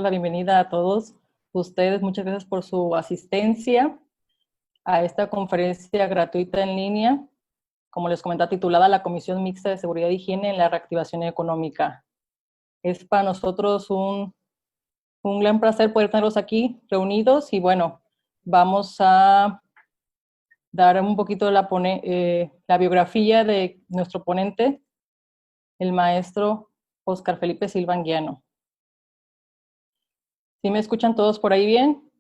la bienvenida a todos ustedes. Muchas gracias por su asistencia a esta conferencia gratuita en línea, como les comentaba, titulada La Comisión Mixta de Seguridad e Higiene en la Reactivación Económica. Es para nosotros un gran placer poder tenerlos aquí reunidos y bueno, vamos a dar un poquito de la biografía de nuestro ponente, el maestro Óscar Felipe Silva Anguiano. ¿Sí me escuchan todos por ahí bien?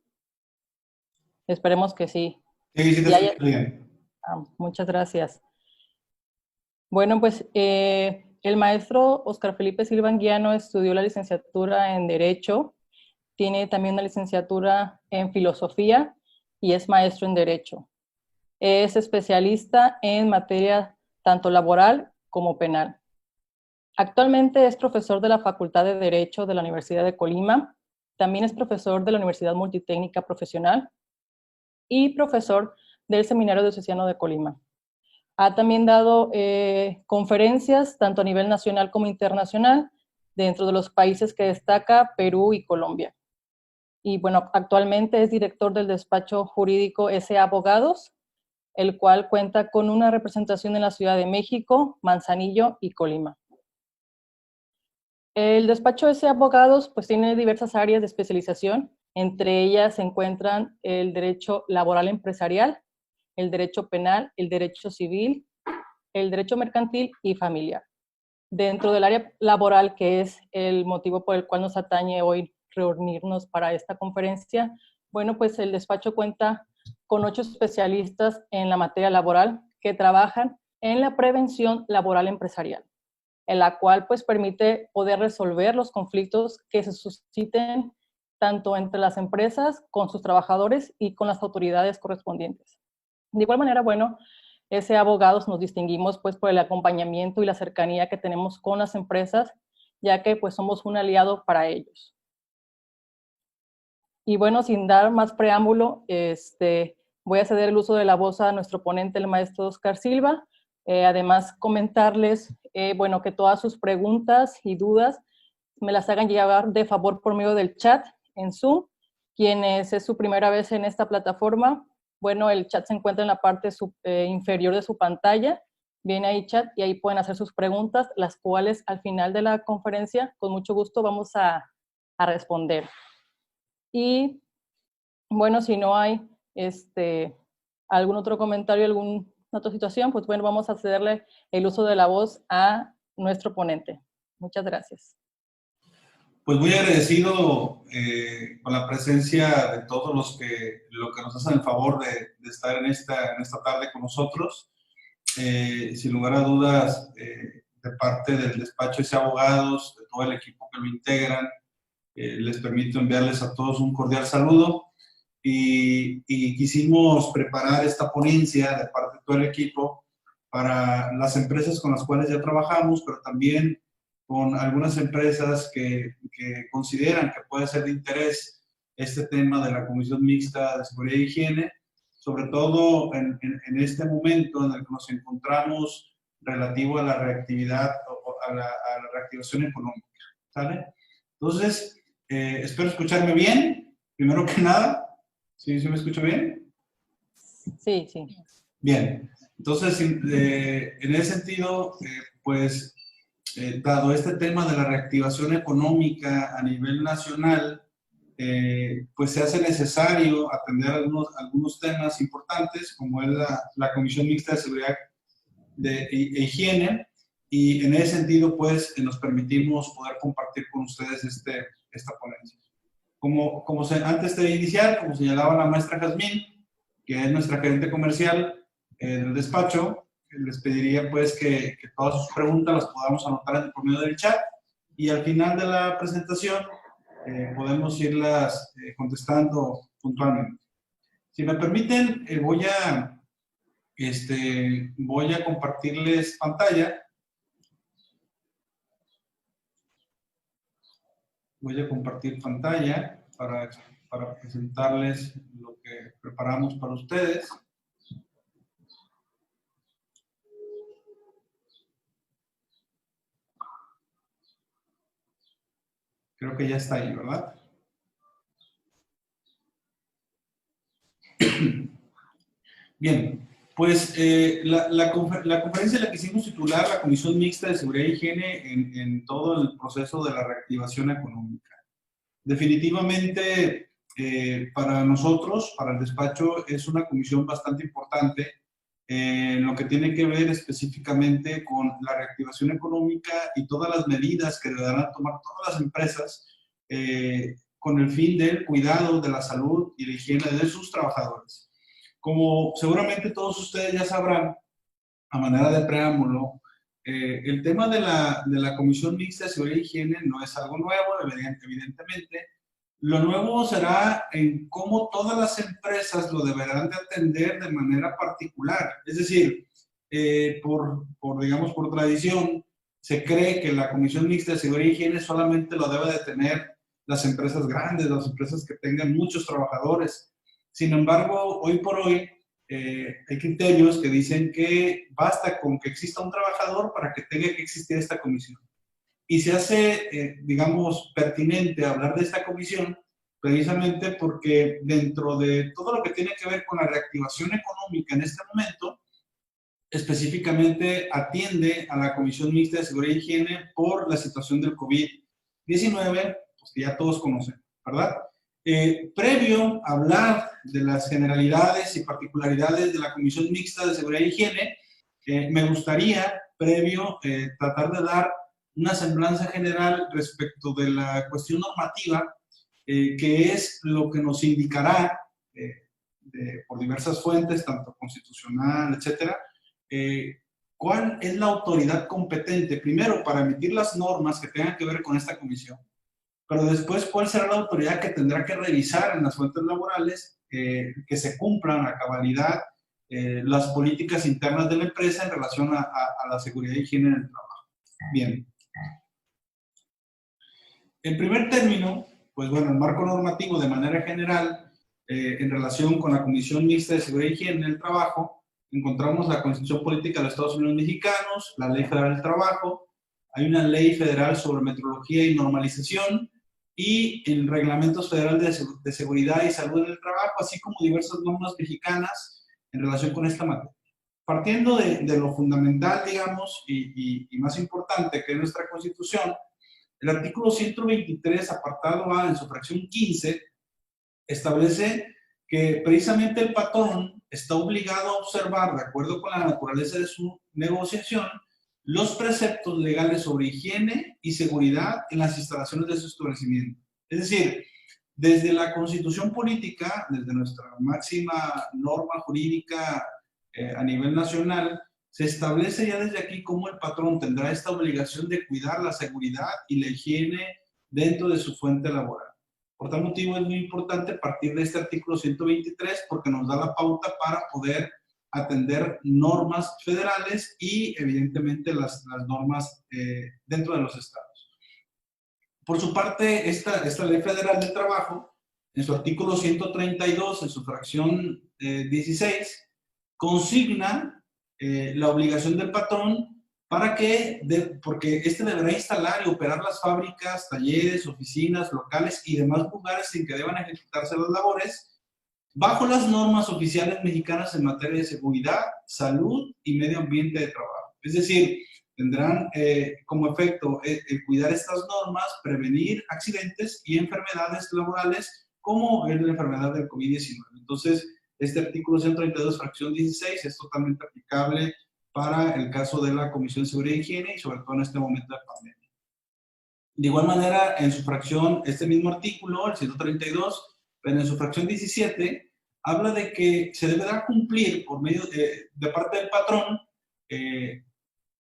Esperemos que sí. Sí, sí te escucho bien. Muchas gracias. Bueno, pues el maestro Óscar Felipe Silva Anguiano estudió la licenciatura en Derecho, tiene también una licenciatura en Filosofía y es maestro en Derecho. Es especialista en materia tanto laboral como penal. Actualmente es profesor de la Facultad de Derecho de la Universidad de Colima, también es profesor de la Universidad Multitécnica Profesional y profesor del Seminario Diocesano de Colima. Ha también dado conferencias tanto a nivel nacional como internacional dentro de los países que destaca Perú y Colombia. Y bueno, actualmente es director del despacho jurídico S.A. Abogados, el cual cuenta con una representación en la Ciudad de México, Manzanillo y Colima. El despacho S.A. Abogados pues tiene diversas áreas de especialización, entre ellas se encuentran el derecho laboral empresarial, el derecho penal, el derecho civil, el derecho mercantil y familiar. Dentro del área laboral, que es el motivo por el cual nos atañe hoy reunirnos para esta conferencia, bueno, pues el despacho cuenta con 8 especialistas en la materia laboral que trabajan en la prevención laboral empresarial, en la cual pues permite poder resolver los conflictos que se susciten tanto entre las empresas, con sus trabajadores y con las autoridades correspondientes. De igual manera, bueno, ese abogados nos distinguimos pues por el acompañamiento y la cercanía que tenemos con las empresas, ya que pues somos un aliado para ellos. Y bueno, sin dar más preámbulo, voy a ceder el uso de la voz a nuestro ponente, el maestro Óscar Silva. Además, comentarles, bueno, que todas sus preguntas y dudas me las hagan llegar de favor por medio del chat en Zoom. Quienes es su primera vez en esta plataforma, bueno, el chat se encuentra en la parte inferior de su pantalla. Viene ahí chat y ahí pueden hacer sus preguntas, las cuales al final de la conferencia, con mucho gusto, vamos a responder. Y bueno, si no hay algún otro comentario, alguna otra situación, pues bueno, vamos a cederle el uso de la voz a nuestro ponente. Muchas gracias. Pues muy agradecido con la presencia de todos los que nos hacen el favor de estar en esta tarde con nosotros. Sin lugar a dudas, de parte del despacho de abogados, de todo el equipo que lo integran, les permito enviarles a todos un cordial saludo y quisimos preparar esta ponencia de parte de todo el equipo para las empresas con las cuales ya trabajamos, pero también con algunas empresas que consideran que puede ser de interés este tema de la Comisión Mixta de Seguridad e Higiene, sobre todo en este momento en el que nos encontramos relativo a la reactividad o a la reactivación económica. ¿Sale? Entonces, espero escucharme bien, primero que nada. ¿Sí, sí me escucho bien? Sí, sí. Bien. Entonces, en ese sentido, pues, dado este tema de la reactivación económica a nivel nacional, pues se hace necesario atender algunos temas importantes, como es la Comisión Mixta de Seguridad e Higiene, y en ese sentido, pues, nos permitimos poder compartir con ustedes esta ponencia. Antes de iniciar, como señalaba la maestra Jazmín, que es nuestra gerente comercial del despacho, les pediría pues que todas sus preguntas las podamos anotar por medio del chat y al final de la presentación podemos irlas contestando puntualmente. Si me permiten, voy a compartirles pantalla. Voy a compartir pantalla para presentarles lo que preparamos para ustedes. Creo que ya está ahí, ¿verdad? Bien, pues la conferencia la quisimos titular la Comisión Mixta de Seguridad e Higiene en todo el proceso de la reactivación económica. Definitivamente, para nosotros, para el despacho, es una comisión bastante importante en lo que tiene que ver específicamente con la reactivación económica y todas las medidas que deberán tomar todas las empresas con el fin del cuidado de la salud y la higiene de sus trabajadores. Como seguramente todos ustedes ya sabrán, a manera de preámbulo, el tema de la Comisión Mixta de Seguridad e Higiene no es algo nuevo, evidentemente. Lo nuevo será en cómo todas las empresas lo deberán de atender de manera particular. Es decir, digamos, por tradición, se cree que la Comisión Mixta de Seguridad e Higiene solamente lo debe de tener las empresas grandes, las empresas que tengan muchos trabajadores. Sin embargo, hoy por hoy, hay criterios que dicen que basta con que exista un trabajador para que tenga que existir esta comisión. Y se hace, digamos, pertinente hablar de esta comisión precisamente porque dentro de todo lo que tiene que ver con la reactivación económica en este momento, específicamente atiende a la Comisión Mixta de Seguridad e Higiene por la situación del COVID-19, pues que ya todos conocen, ¿verdad? Previo a hablar de las generalidades y particularidades de la Comisión Mixta de Seguridad e Higiene, me gustaría, previo, tratar de dar una semblanza general respecto de la cuestión normativa, que es lo que nos indicará, por diversas fuentes, tanto constitucional, etcétera, cuál es la autoridad competente, primero, para emitir las normas que tengan que ver con esta comisión, pero después, ¿cuál será la autoridad que tendrá que revisar en las fuentes laborales que se cumplan a cabalidad las políticas internas de la empresa en relación a la seguridad y higiene en el trabajo? Bien. En primer término, pues bueno, el marco normativo de manera general, en relación con la Comisión Mixta de Seguridad y Higiene en el Trabajo, encontramos la Constitución Política de los Estados Unidos Mexicanos, la Ley Federal del Trabajo, hay una Ley Federal sobre Metrología y Normalización, y el Reglamentos Federal de Seguridad y Salud en el Trabajo, así como diversas normas mexicanas en relación con esta materia. Partiendo de lo fundamental, digamos, y más importante que es nuestra Constitución, el artículo 123, apartado A, en su fracción 15, establece que precisamente el patrón está obligado a observar, de acuerdo con la naturaleza de su negociación, los preceptos legales sobre higiene y seguridad en las instalaciones de su establecimiento. Es decir, desde la Constitución Política, desde nuestra máxima norma jurídica a nivel nacional, se establece ya desde aquí cómo el patrón tendrá esta obligación de cuidar la seguridad y la higiene dentro de su fuente laboral. Por tal motivo es muy importante partir de este artículo 123 porque nos da la pauta para poder atender normas federales y evidentemente las normas dentro de los estados. Por su parte, esta Ley Federal del Trabajo, en su artículo 132, en su fracción 16, consigna la obligación del patrón para que, porque este deberá instalar y operar las fábricas, talleres, oficinas, locales y demás lugares en que deban ejecutarse las labores bajo las normas oficiales mexicanas en materia de seguridad, salud y medio ambiente de trabajo. Es decir, tendrán como efecto el cuidar estas normas, prevenir accidentes y enfermedades laborales como es la enfermedad del COVID-19. Entonces, este artículo 132, fracción 16, es totalmente aplicable para el caso de la Comisión de Seguridad y Higiene y sobre todo en este momento de pandemia. De igual manera, en su fracción, este mismo artículo, el 132, pero en su fracción 17, habla de que se deberá cumplir por medio de parte del patrón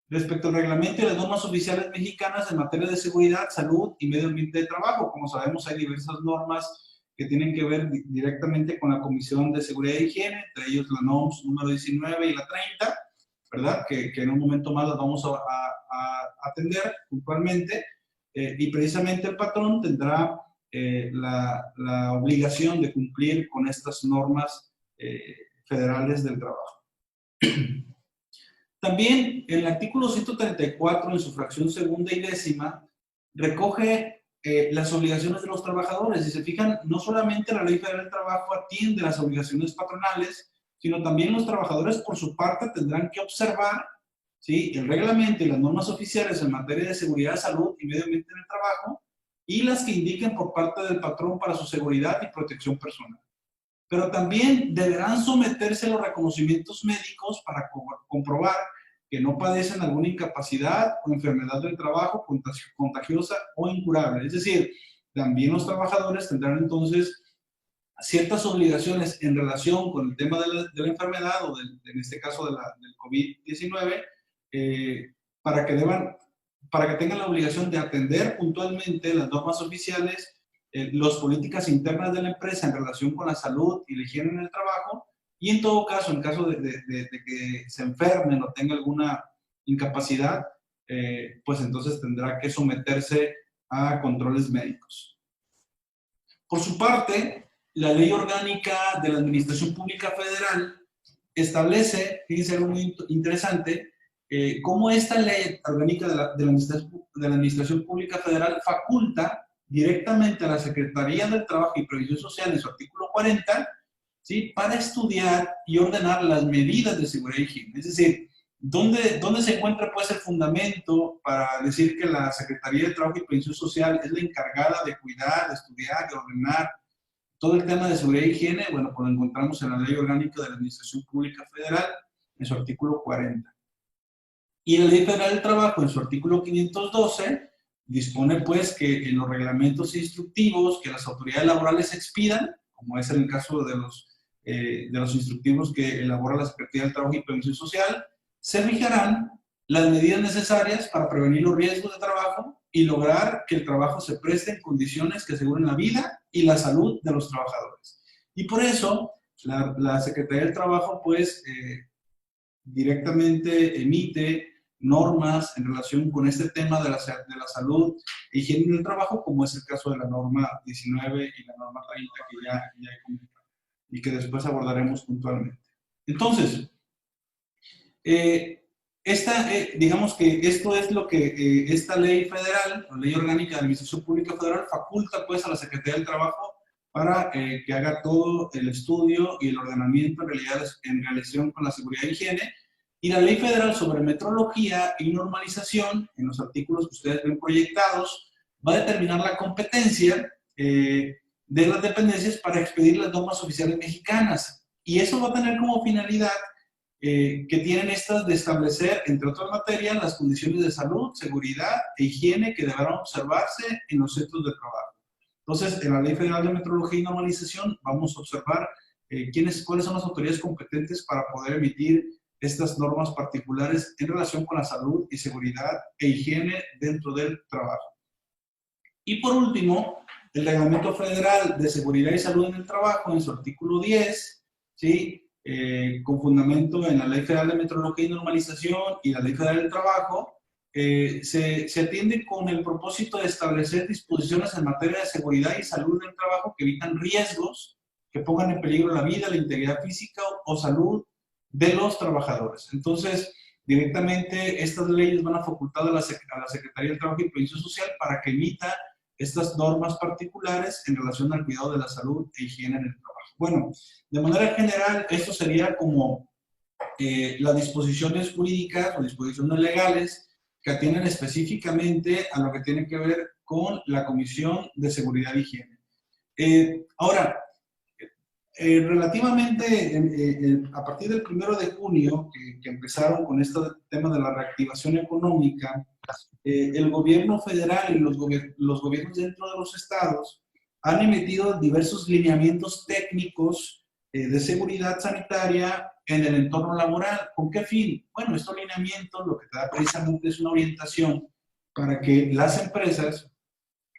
respecto al reglamento y las normas oficiales mexicanas en materia de seguridad, salud y medio ambiente de trabajo. Como sabemos, hay diversas normas que tienen que ver directamente con la Comisión de Seguridad e Higiene, entre ellos la NOMS número 19 y la 30, ¿verdad? Que en un momento más las vamos a atender puntualmente, y precisamente el patrón tendrá la obligación de cumplir con estas normas federales del trabajo. También el artículo 134, en su fracción segunda y décima, recoge las obligaciones de los trabajadores. Si se fijan, no solamente la Ley Federal del Trabajo atiende las obligaciones patronales, sino también los trabajadores por su parte tendrán que observar, ¿sí?, el reglamento y las normas oficiales en materia de seguridad, salud y medio ambiente en el trabajo, y las que indiquen por parte del patrón para su seguridad y protección personal. Pero también deberán someterse a los reconocimientos médicos para comprobar que no padecen alguna incapacidad o enfermedad del trabajo contagiosa o incurable. Es decir, también los trabajadores tendrán entonces ciertas obligaciones en relación con el tema de la enfermedad o en este caso del COVID-19 para que tengan la obligación de atender puntualmente las normas oficiales, las políticas internas de la empresa en relación con la salud y la higiene en el trabajo, y en todo caso, en caso de que se enfermen o tenga alguna incapacidad, pues entonces tendrá que someterse a controles médicos. Por su parte, la Ley Orgánica de la Administración Pública Federal establece, fíjense algo muy interesante, cómo esta Ley Orgánica de la Administración Pública Federal faculta directamente a la Secretaría del Trabajo y Previsión Social en su artículo 40, ¿sí?, para estudiar y ordenar las medidas de seguridad y higiene. Es decir, ¿dónde se encuentra pues el fundamento para decir que la Secretaría de Trabajo y Previsión Social es la encargada de cuidar, de estudiar, de ordenar todo el tema de seguridad y higiene? Bueno, pues lo encontramos en la Ley Orgánica de la Administración Pública Federal, en su artículo 40. Y la Ley Federal del Trabajo, en su artículo 512, dispone pues que en los reglamentos instructivos que las autoridades laborales expidan, como es el caso de los instructivos que elabora la Secretaría del Trabajo y Previsión Social, se fijarán las medidas necesarias para prevenir los riesgos de trabajo y lograr que el trabajo se preste en condiciones que aseguren la vida y la salud de los trabajadores. Y por eso, la Secretaría del Trabajo, pues, directamente emite normas en relación con este tema de la salud e higiene en el trabajo, como es el caso de la norma 19 y la norma 30 que ya he comentado y que después abordaremos puntualmente. Entonces, digamos que esto es lo que esta ley federal, la Ley Orgánica de Administración Pública Federal, faculta pues a la Secretaría del Trabajo para que haga todo el estudio y el ordenamiento en relación con la seguridad y higiene. Y la Ley Federal sobre Metrología y Normalización, en los artículos que ustedes ven proyectados, va a determinar la competencia de las dependencias para expedir las normas oficiales mexicanas. Y eso va a tener como finalidad que tienen estas de establecer, entre otras materias, las condiciones de salud, seguridad e higiene que deberán observarse en los centros de trabajo. Entonces, en la Ley Federal de Metrología y Normalización vamos a observar cuáles son las autoridades competentes para poder emitir estas normas particulares en relación con la salud y seguridad e higiene dentro del trabajo. Y por último, el Reglamento Federal de Seguridad y Salud en el Trabajo, en su artículo 10, ¿sí?, con fundamento en la Ley Federal de Metrología y Normalización y la Ley Federal del Trabajo, se atiende con el propósito de establecer disposiciones en materia de seguridad y salud en el trabajo que evitan riesgos que pongan en peligro la vida, la integridad física o salud de los trabajadores. Entonces, directamente estas leyes van a facultar a la Secretaría del Trabajo y Previsión Social para que emita estas normas particulares en relación al cuidado de la salud e higiene en el trabajo. Bueno, de manera general, esto sería como las disposiciones jurídicas o disposiciones legales que atienden específicamente a lo que tiene que ver con la Comisión de Seguridad e Higiene. Ahora, relativamente, a partir del 1 de junio, que empezaron con este tema de la reactivación económica, el gobierno federal y los gobiernos dentro de los estados han emitido diversos lineamientos técnicos de seguridad sanitaria en el entorno laboral. ¿Con qué fin? Bueno, estos lineamientos lo que te da precisamente es una orientación para que las empresas,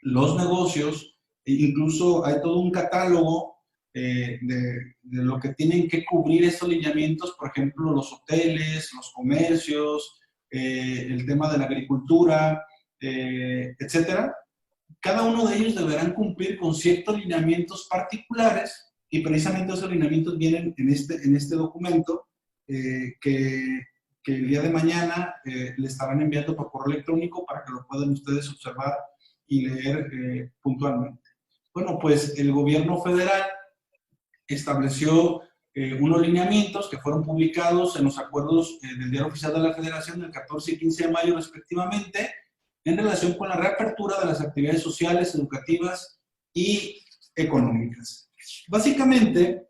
los negocios, incluso hay todo un catálogo de lo que tienen que cubrir estos lineamientos, por ejemplo, los hoteles, los comercios, el tema de la agricultura, etcétera. Cada uno de ellos deberán cumplir con ciertos lineamientos particulares y precisamente esos lineamientos vienen en este documento que el día de mañana le estarán enviando por correo electrónico para que lo puedan ustedes observar y leer puntualmente. Bueno, pues el gobierno federal estableció unos lineamientos que fueron publicados en los acuerdos del Diario Oficial de la Federación del 14 y 15 de mayo respectivamente, en relación con la reapertura de las actividades sociales, educativas y económicas. Básicamente,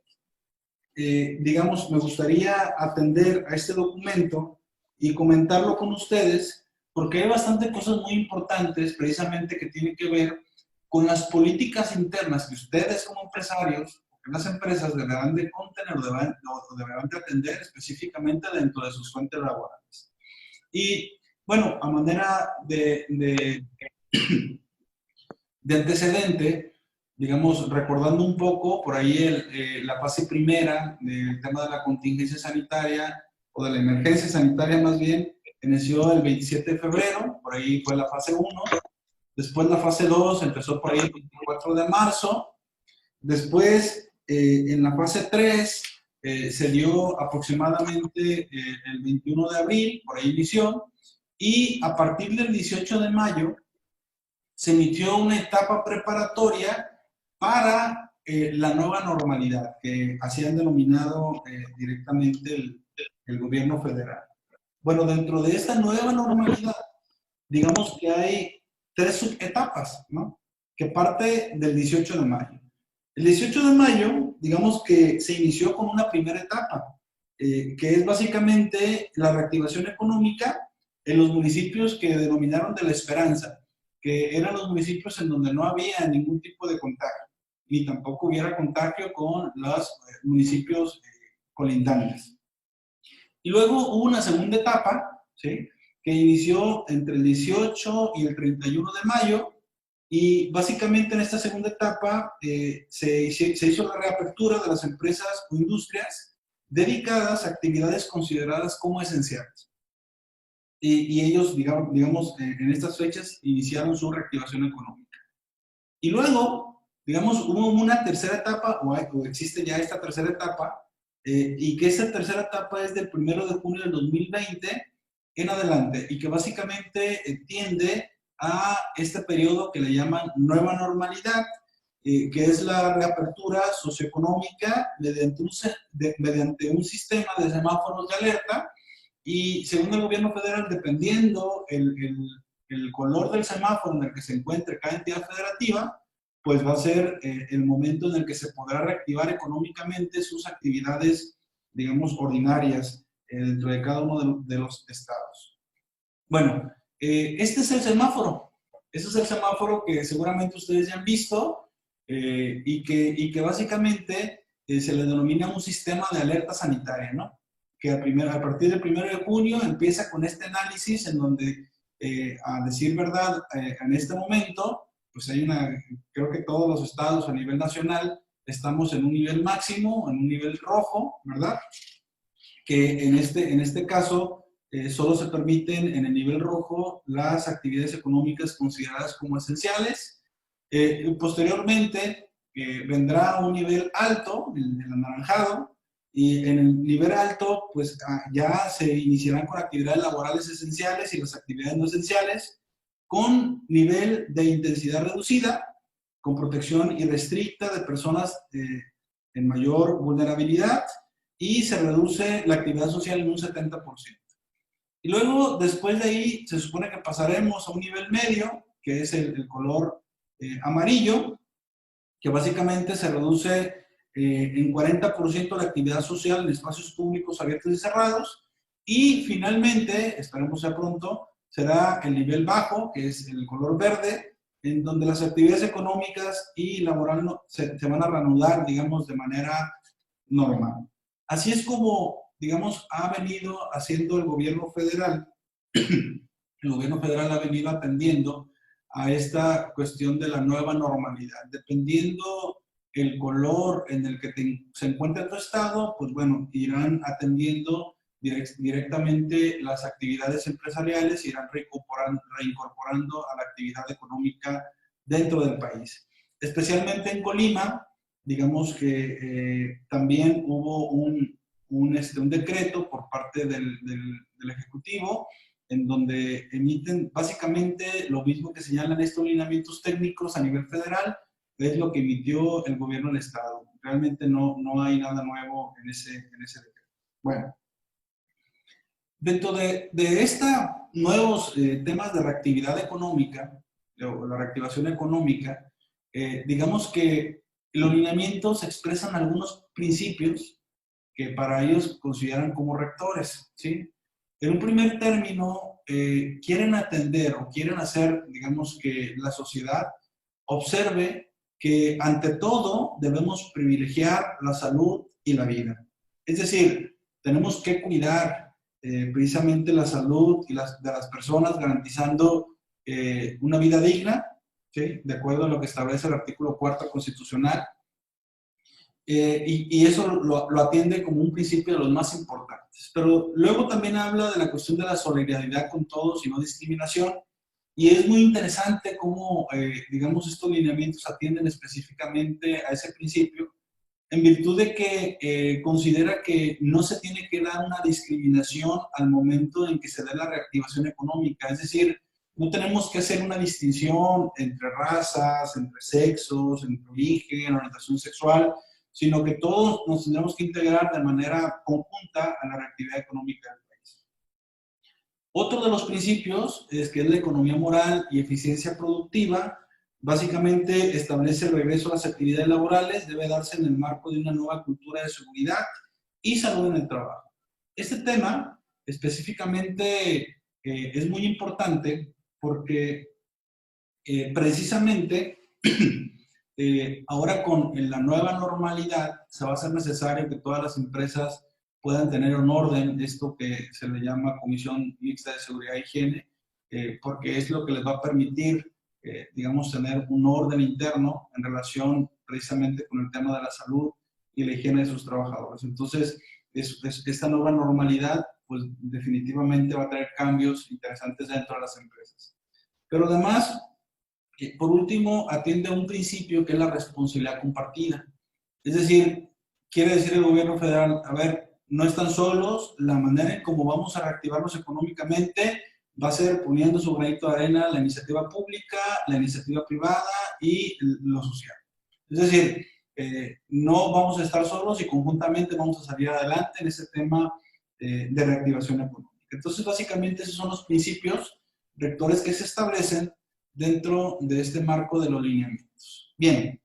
digamos, me gustaría atender a este documento y comentarlo con ustedes, porque hay bastante cosas muy importantes precisamente que tienen que ver con las políticas internas que ustedes como empresarios, que las empresas deberán de contener o deberán de atender específicamente dentro de sus fuentes laborales. Y bueno, a manera de antecedente, digamos, recordando un poco por ahí la fase primera del tema de la contingencia sanitaria, o de la emergencia sanitaria más bien, inició el 27 de febrero, por ahí fue la fase 1. Después la fase 2 empezó por ahí el 24 de marzo. Después, en la fase 3, se dio aproximadamente el 21 de abril, por ahí inició, y a partir del 18 de mayo se emitió una etapa preparatoria para la nueva normalidad, que así han denominado directamente el gobierno federal. Bueno, dentro de esta nueva normalidad, digamos que hay 3 subetapas, ¿no? Que parte del 18 de mayo. El 18 de mayo, digamos que se inició con una primera etapa, que es básicamente la reactivación económica en los municipios que denominaron de la Esperanza, que eran los municipios en donde no había ningún tipo de contagio, ni tampoco hubiera contagio con los municipios colindantes. Y luego hubo una segunda etapa, ¿sí?, que inició entre el 18 y el 31 de mayo, y básicamente en esta segunda etapa se hizo la reapertura de las empresas o industrias dedicadas a actividades consideradas como esenciales. Y ellos, digamos, en estas fechas iniciaron su reactivación económica. Y luego, digamos, hubo una tercera etapa, o existe ya esta tercera etapa, y que esta tercera etapa es del 1 de junio del 2020 en adelante, y que básicamente tiende a este periodo que le llaman nueva normalidad, que es la reapertura socioeconómica mediante un sistema de semáforos de alerta. Y según el gobierno federal, dependiendo el color del semáforo en el que se encuentre cada entidad federativa, pues va a ser el momento en el que se podrá reactivar económicamente sus actividades, digamos, ordinarias dentro de cada uno de los estados. Bueno, este es el semáforo. Este es el semáforo que seguramente ustedes ya han visto y que básicamente se le denomina un sistema de alerta sanitaria, ¿no? Que a partir del 1 de junio empieza con este análisis en donde, a decir verdad, en este momento, pues creo que todos los estados a nivel nacional estamos en un nivel máximo, en un nivel rojo, ¿verdad? Que en este caso solo se permiten en el nivel rojo las actividades económicas consideradas como esenciales. Posteriormente vendrá un nivel alto, el anaranjado, y en el nivel alto, pues ya se iniciarán con actividades laborales esenciales y las actividades no esenciales, con nivel de intensidad reducida, con protección irrestricta de personas en mayor vulnerabilidad, y se reduce la actividad social en un 70%. Y luego, después de ahí, se supone que pasaremos a un nivel medio, que es el color amarillo, que básicamente se reduce en 40% la actividad social en espacios públicos abiertos y cerrados. Y finalmente, esperemos ya pronto, será el nivel bajo, que es el color verde, en donde las actividades económicas y laborales se van a reanudar, digamos, de manera normal. Así es como, digamos, ha venido haciendo el gobierno federal. El gobierno federal ha venido atendiendo a esta cuestión de la nueva normalidad. Dependiendo el color en el que se encuentra tu estado, pues bueno, irán atendiendo directamente las actividades empresariales, irán reincorporando a la actividad económica dentro del país. Especialmente en Colima, digamos que también hubo un decreto por parte del Ejecutivo, en donde emiten básicamente lo mismo que señalan estos lineamientos técnicos a nivel federal, es lo que emitió el gobierno del Estado. Realmente no hay nada nuevo en ese decreto. Bueno, dentro de estos nuevos temas de reactividad económica, o la reactivación económica, digamos que los lineamientos expresan algunos principios que para ellos consideran como rectores, ¿sí? En un primer término, quieren atender o quieren hacer, digamos, que la sociedad observe que ante todo debemos privilegiar la salud y la vida. Es decir, tenemos que cuidar precisamente la salud de las personas, garantizando una vida digna, ¿sí? De acuerdo a lo que establece el artículo 4 constitucional. Y eso lo atiende como un principio de los más importantes. Pero luego también habla de la cuestión de la solidaridad con todos y no discriminación. Y es muy interesante cómo, digamos, estos lineamientos atienden específicamente a ese principio, en virtud de que considera que no se tiene que dar una discriminación al momento en que se dé la reactivación económica. Es decir, no tenemos que hacer una distinción entre razas, entre sexos, entre origen, orientación sexual, sino que todos nos tendremos que integrar de manera conjunta a la reactividad económica del país. Otro de los principios es que es la economía moral y eficiencia productiva. Básicamente establece el regreso a las actividades laborales, debe darse en el marco de una nueva cultura de seguridad y salud en el trabajo. Este tema específicamente es muy importante porque precisamente ahora con la nueva normalidad se va a hacer necesario que todas las empresas puedan tener un orden, esto que se le llama Comisión Mixta de Seguridad e Higiene, porque es lo que les va a permitir, digamos, tener un orden interno en relación precisamente con el tema de la salud y la higiene de sus trabajadores. Entonces, esta nueva normalidad, pues definitivamente va a traer cambios interesantes dentro de las empresas. Pero además, por último, atiende a un principio que es la responsabilidad compartida. Es decir, quiere decir el gobierno federal, a ver, no están solos, la manera en cómo vamos a reactivarnos económicamente va a ser poniendo su granito de arena la iniciativa pública, la iniciativa privada y lo social. Es decir, no vamos a estar solos y conjuntamente vamos a salir adelante en ese tema de reactivación económica. Entonces, básicamente, esos son los principios rectores que se establecen dentro de este marco de los lineamientos. Bien,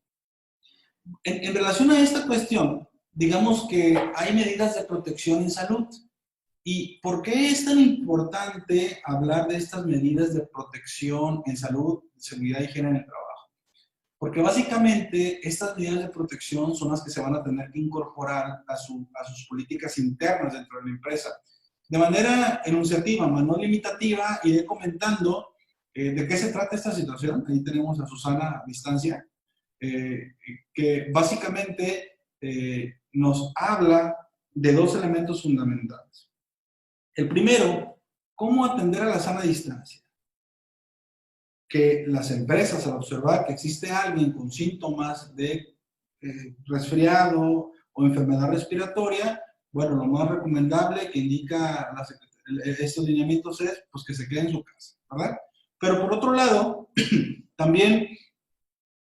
en relación a esta cuestión, digamos que hay medidas de protección en salud. ¿Y por qué es tan importante hablar de estas medidas de protección en salud, seguridad y higiene en el trabajo? Porque básicamente estas medidas de protección son las que se van a tener que incorporar a sus políticas internas dentro de la empresa. De manera enunciativa, más no limitativa, iré comentando de qué se trata esta situación. Ahí tenemos a Susana a distancia, que básicamente nos habla de dos elementos fundamentales. El primero, cómo atender a la sana distancia. Que las empresas, al observar que existe alguien con síntomas de resfriado o enfermedad respiratoria, bueno, lo más recomendable que indica estos lineamientos es pues, que se quede en su casa, ¿verdad? Pero por otro lado, también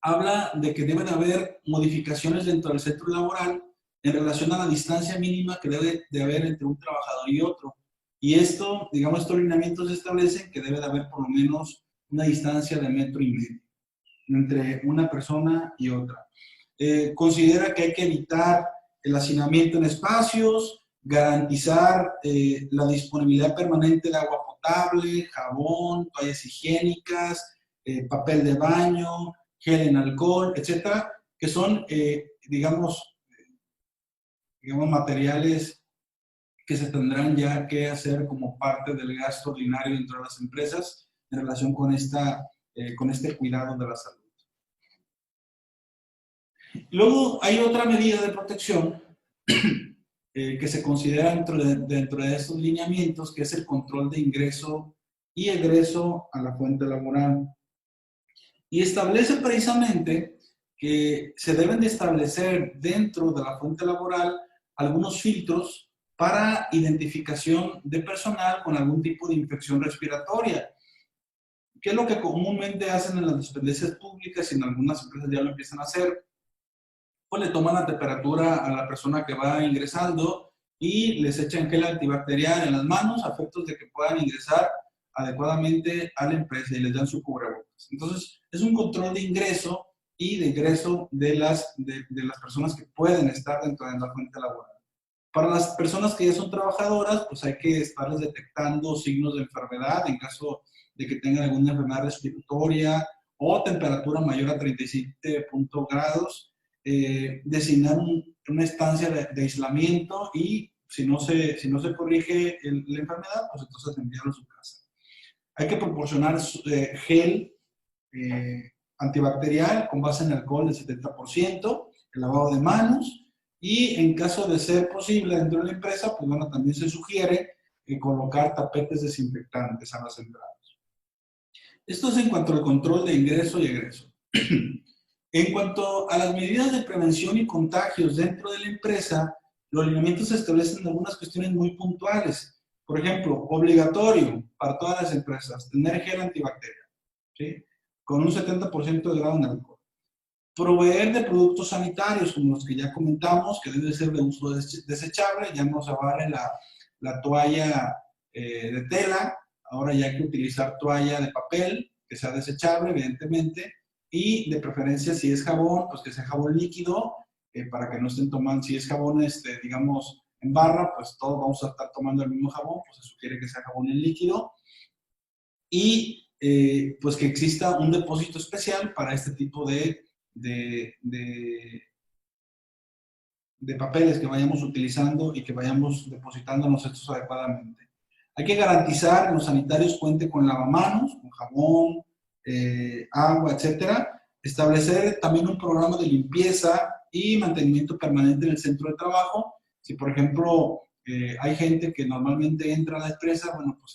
habla de que deben haber modificaciones dentro del centro laboral en relación a la distancia mínima que debe de haber entre un trabajador y otro. Y esto, digamos, estos lineamientos establecen que debe de haber por lo menos una distancia de 1,5 metros entre una persona y otra. Considera que hay que evitar el hacinamiento en espacios, garantizar la disponibilidad permanente de agua potable, jabón, toallas higiénicas, papel de baño, gel en alcohol, etcétera, que son, digamos, materiales que se tendrán ya que hacer como parte del gasto ordinario dentro de las empresas en relación con este cuidado de la salud. Luego hay otra medida de protección que se considera dentro de estos lineamientos, que es el control de ingreso y egreso a la fuente laboral. Y establece precisamente que se deben de establecer dentro de la fuente laboral algunos filtros para identificación de personal con algún tipo de infección respiratoria. ¿Qué es lo que comúnmente hacen en las dependencias públicas y en algunas empresas ya lo empiezan a hacer? Pues le toman la temperatura a la persona que va ingresando y les echan gel antibacterial en las manos a efectos de que puedan ingresar adecuadamente a la empresa y les dan su cubrebocas. Entonces, es un control de ingreso y de ingreso de las personas que pueden estar dentro de la fuente laboral. Para las personas que ya son trabajadoras, pues hay que estarles detectando signos de enfermedad en caso de que tengan alguna enfermedad respiratoria o temperatura mayor a 37 grados, designar una estancia de aislamiento y si no se corrige la enfermedad, pues entonces enviarlo a su casa. Hay que proporcionar gel antibacterial con base en alcohol del 70%, el lavado de manos, y en caso de ser posible dentro de la empresa, pues bueno, también se sugiere colocar tapetes desinfectantes a las entradas. Esto es en cuanto al control de ingreso y egreso. En cuanto a las medidas de prevención y contagios dentro de la empresa, los lineamientos establecen algunas cuestiones muy puntuales. Por ejemplo, obligatorio para todas las empresas, tener gel antibacterial, ¿sí? Con un 70% de grado en alcohol. Proveer de productos sanitarios, como los que ya comentamos, que debe ser de uso desechable. Ya no se vale la toalla de tela, ahora ya hay que utilizar toalla de papel, que sea desechable, evidentemente, y de preferencia, si es jabón, pues que sea jabón líquido, para que no estén tomando, si es jabón, digamos, en barra, pues todos vamos a estar tomando el mismo jabón, pues se sugiere que sea jabón en líquido, y pues que exista un depósito especial para este tipo de papeles que vayamos utilizando y que vayamos depositando nosotros adecuadamente. Hay que garantizar que los sanitarios cuenten con lavamanos, con jabón, agua, etcétera. Establecer también un programa de limpieza y mantenimiento permanente en el centro de trabajo. Si, por ejemplo, hay gente que normalmente entra a la empresa, bueno, pues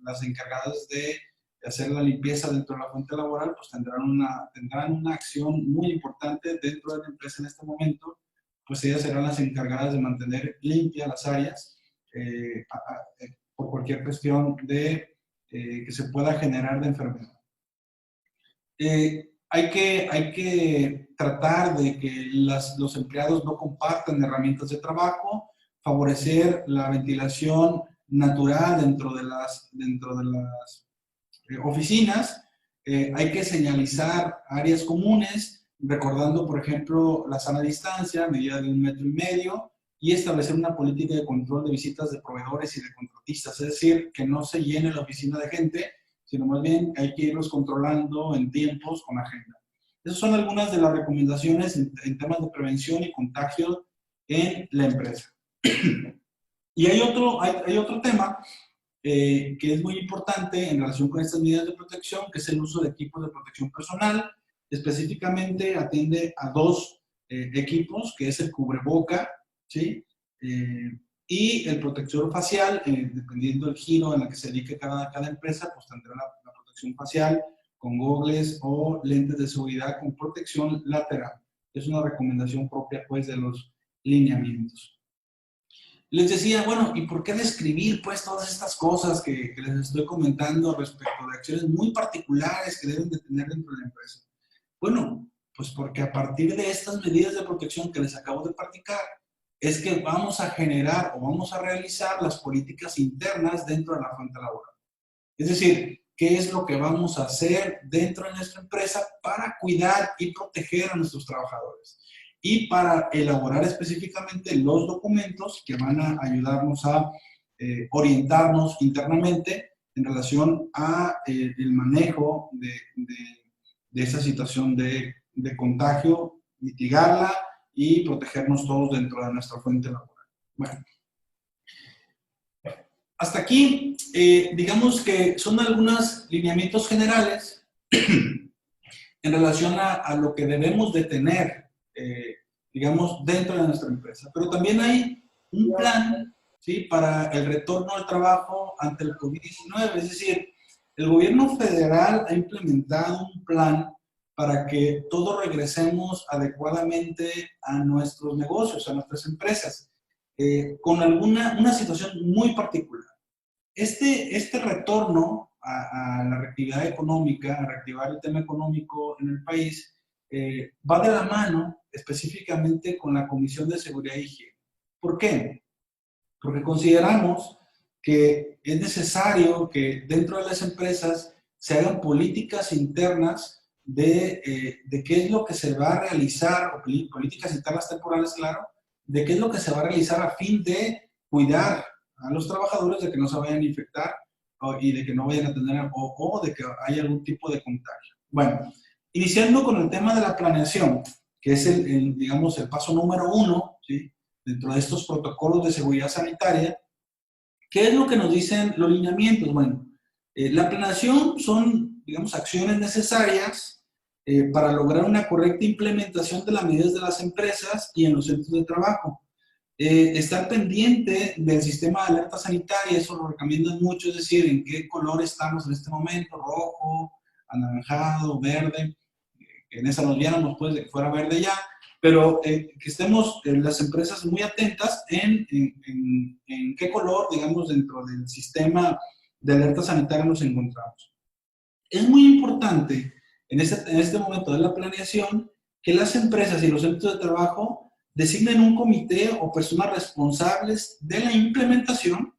las encargadas de hacer la limpieza dentro de la fuente laboral, pues tendrán una acción muy importante dentro de la empresa en este momento, pues ellas serán las encargadas de mantener limpias las áreas por cualquier cuestión de que se pueda generar de enfermedad. Hay que tratar de que los empleados no compartan herramientas de trabajo, favorecer la ventilación natural dentro de las oficinas. Hay que señalizar áreas comunes, recordando, por ejemplo, la sana distancia, medida de 1,5 metros, y establecer una política de control de visitas de proveedores y de contratistas, es decir, que no se llene la oficina de gente, sino más bien hay que irlos controlando en tiempos con agenda. Esas son algunas de las recomendaciones en temas de prevención y contagio en la empresa. Y hay otro tema que es muy importante en relación con estas medidas de protección, que es el uso de equipos de protección personal. Específicamente atiende a dos equipos, que es el cubreboca, ¿sí? Y el protector facial, dependiendo del giro en el que se dedique cada empresa, pues tendrá la protección facial con gogles o lentes de seguridad con protección lateral. Es una recomendación propia, pues, de los lineamientos. Les decía, bueno, ¿y por qué describir pues todas estas cosas que les estoy comentando respecto de acciones muy particulares que deben de tener dentro de la empresa? Bueno, pues porque a partir de estas medidas de protección que les acabo de practicar, es que vamos a generar o vamos a realizar las políticas internas dentro de la fuente laboral. Es decir, ¿qué es lo que vamos a hacer dentro de nuestra empresa para cuidar y proteger a nuestros trabajadores? Y para elaborar específicamente los documentos que van a ayudarnos a orientarnos internamente en relación a el manejo de esa situación de contagio, mitigarla y protegernos todos dentro de nuestra fuente laboral. Bueno, hasta aquí, digamos que son algunos lineamientos generales en relación a lo que debemos de tener, digamos, dentro de nuestra empresa. Pero también hay un plan, ¿sí?, para el retorno al trabajo ante el COVID-19. Es decir, el gobierno federal ha implementado un plan para que todos regresemos adecuadamente a nuestros negocios, a nuestras empresas. con una situación muy particular. Este retorno a la reactividad económica, a reactivar el tema económico en el país, va de la mano específicamente con la Comisión de Seguridad e Higiene. ¿Por qué? Porque consideramos que es necesario que dentro de las empresas se hagan políticas internas de qué es lo que se va a realizar, o políticas internas temporales, claro, de qué es lo que se va a realizar a fin de cuidar a los trabajadores de que no se vayan a infectar y de que no vayan a tener o de que haya algún tipo de contagio. Bueno, iniciando con el tema de la planeación, que es digamos, el paso número 1, ¿sí? Dentro de estos protocolos de seguridad sanitaria. ¿Qué es lo que nos dicen los lineamientos? Bueno, la planeación son, digamos, acciones necesarias para lograr una correcta implementación de las medidas de las empresas y en los centros de trabajo. Estar pendiente del sistema de alerta sanitaria, eso lo recomiendan mucho, es decir, en qué color estamos en este momento, rojo, anaranjado, verde, que en esa nos viéramos pues de que fuera verde ya, pero que estemos las empresas muy atentas en qué color, digamos, dentro del sistema de alerta sanitaria nos encontramos. Es muy importante en este momento de la planeación que las empresas y los centros de trabajo designen un comité o personas responsables de la implementación,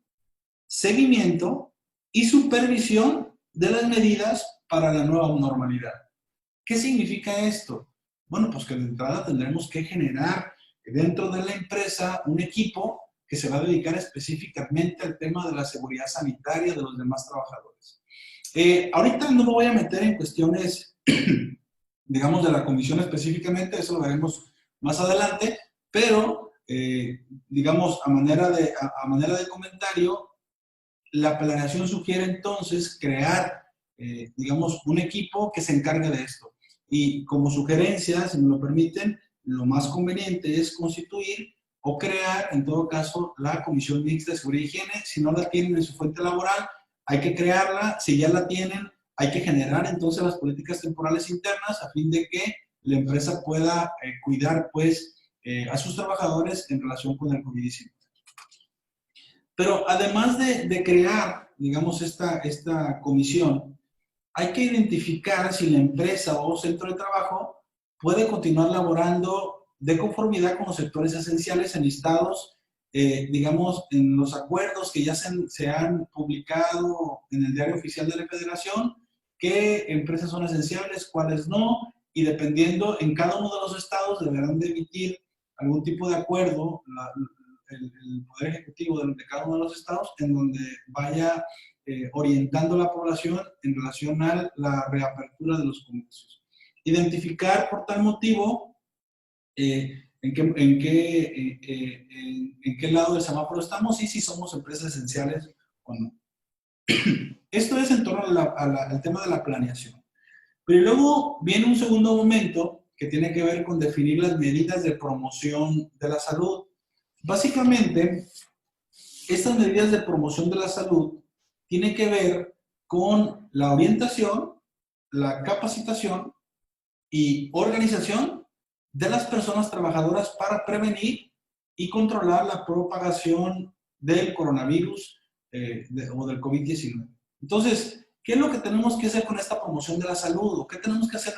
seguimiento y supervisión de las medidas para la nueva normalidad. ¿Qué significa esto? Bueno, pues que de entrada tendremos que generar dentro de la empresa un equipo que se va a dedicar específicamente al tema de la seguridad sanitaria de los demás trabajadores. Ahorita no me voy a meter en cuestiones, digamos, de la comisión específicamente, eso lo veremos más adelante, pero, digamos, a manera de comentario, la planeación sugiere entonces crear, digamos, un equipo que se encargue de esto. Y como sugerencia, si me lo permiten, lo más conveniente es constituir o crear, en todo caso, la Comisión Mixta de Seguridad y Higiene. Si no la tienen en su fuente laboral, hay que crearla. Si ya la tienen, hay que generar entonces las políticas temporales internas a fin de que la empresa pueda cuidar, pues, a sus trabajadores en relación con el COVID-19. Pero además de crear, digamos, esta comisión, hay que identificar si la empresa o centro de trabajo puede continuar laborando de conformidad con los sectores esenciales enlistados, digamos, en los acuerdos que ya se han publicado en el Diario Oficial de la Federación, qué empresas son esenciales, cuáles no, y dependiendo, en cada uno de los estados deberán de emitir algún tipo de acuerdo, el Poder Ejecutivo de cada uno de los estados, en donde vaya orientando a la población en relación a la reapertura de los comercios. Identificar por tal motivo en qué lado del semáforo estamos y si somos empresas esenciales o no. Esto es en torno al tema de la planeación. Pero luego viene un segundo momento que tiene que ver con definir las medidas de promoción de la salud. Básicamente, estas medidas de promoción de la salud tienen que ver con la orientación, la capacitación y organización de las personas trabajadoras para prevenir y controlar la propagación del coronavirus o del COVID-19. Entonces, ¿qué es lo que tenemos que hacer con esta promoción de la salud? ¿O qué tenemos que hacer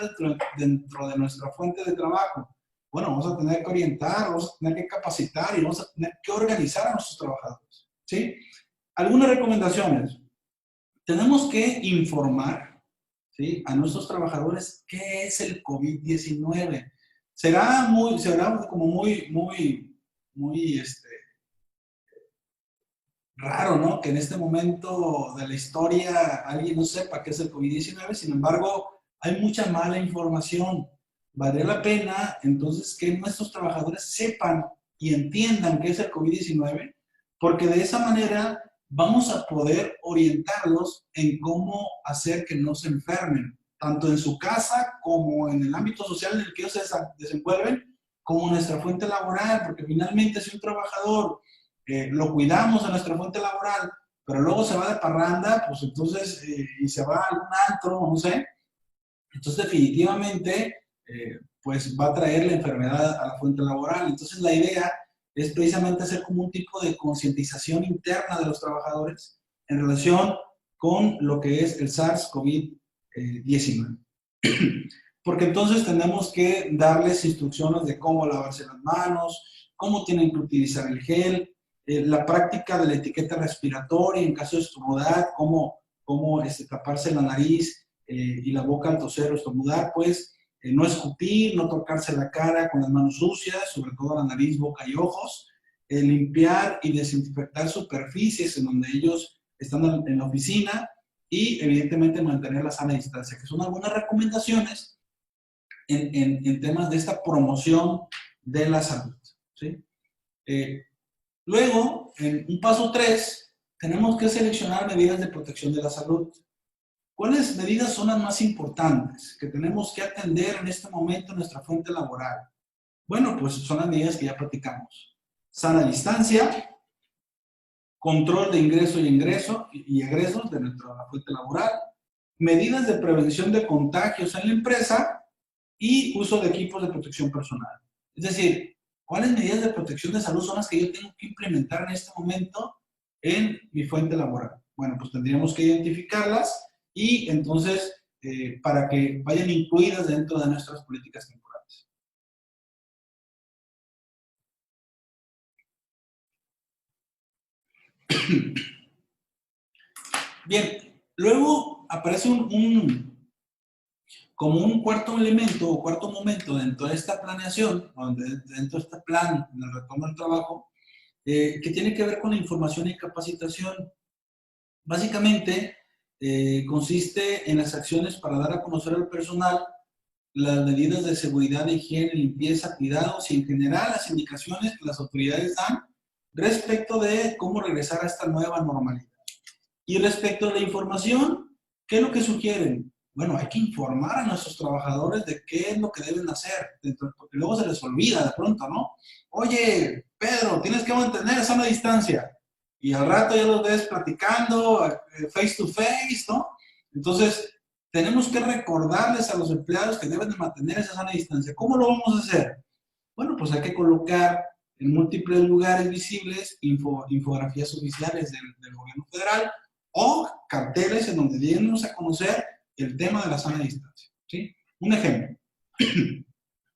dentro de nuestra fuente de trabajo? Bueno, vamos a tener que orientar, vamos a tener que capacitar y vamos a tener que organizar a nuestros trabajadores, ¿sí? Algunas recomendaciones. Tenemos que informar, ¿sí?, a nuestros trabajadores qué es el COVID-19. Será como muy raro, ¿no?, que en este momento de la historia alguien no sepa qué es el COVID-19. Sin embargo, hay mucha mala información. Valdría la pena, entonces, que nuestros trabajadores sepan y entiendan qué es el COVID-19, porque de esa manera vamos a poder orientarlos en cómo hacer que no se enfermen, tanto en su casa como en el ámbito social en el que ellos se desenvuelven, como en nuestra fuente laboral, porque finalmente si un trabajador lo cuidamos a nuestra fuente laboral, pero luego se va de parranda, pues entonces, y se va a algún antro, no sé, entonces definitivamente, pues va a traer la enfermedad a la fuente laboral. Entonces la idea es precisamente hacer como un tipo de concientización interna de los trabajadores en relación con lo que es el SARS-CoV-19. Porque entonces tenemos que darles instrucciones de cómo lavarse las manos, cómo tienen que utilizar el gel, la práctica de la etiqueta respiratoria en caso de estornudar, cómo taparse la nariz y la boca al toser o estornudar, pues no escupir, no tocarse la cara con las manos sucias, sobre todo la nariz, boca y ojos, limpiar y desinfectar superficies en donde ellos están en la oficina y evidentemente mantener la sana distancia, que son algunas recomendaciones en temas de esta promoción de la salud, ¿sí? Luego, en un paso 3, tenemos que seleccionar medidas de protección de la salud. ¿Cuáles medidas son las más importantes que tenemos que atender en este momento en nuestra fuente laboral? Bueno, pues son las medidas que ya platicamos. Sana distancia, control de ingreso y egresos de nuestra fuente laboral, medidas de prevención de contagios en la empresa y uso de equipos de protección personal. Es decir, ¿cuáles medidas de protección de salud son las que yo tengo que implementar en este momento en mi fuente laboral? Bueno, pues tendríamos que identificarlas y entonces para que vayan incluidas dentro de nuestras políticas temporales. Bien, luego aparece como un cuarto elemento o cuarto momento dentro de esta planeación, dentro de este plan en el retorno al trabajo, que tiene que ver con la información y capacitación. Básicamente, consiste en las acciones para dar a conocer al personal las medidas de seguridad, higiene, limpieza, cuidados y en general las indicaciones que las autoridades dan respecto de cómo regresar a esta nueva normalidad. Y respecto a la información, ¿qué es lo que sugieren? Bueno, hay que informar a nuestros trabajadores de qué es lo que deben hacer, porque luego se les olvida de pronto, ¿no? Oye, Pedro, tienes que mantener sana distancia. Y al rato ya los ves platicando face to face, ¿no? Entonces, tenemos que recordarles a los empleados que deben de mantener esa sana distancia. ¿Cómo lo vamos a hacer? Bueno, pues hay que colocar en múltiples lugares visibles infografías oficiales del gobierno federal o carteles en donde debemos a conocer el tema de la sana distancia, ¿sí? Un ejemplo.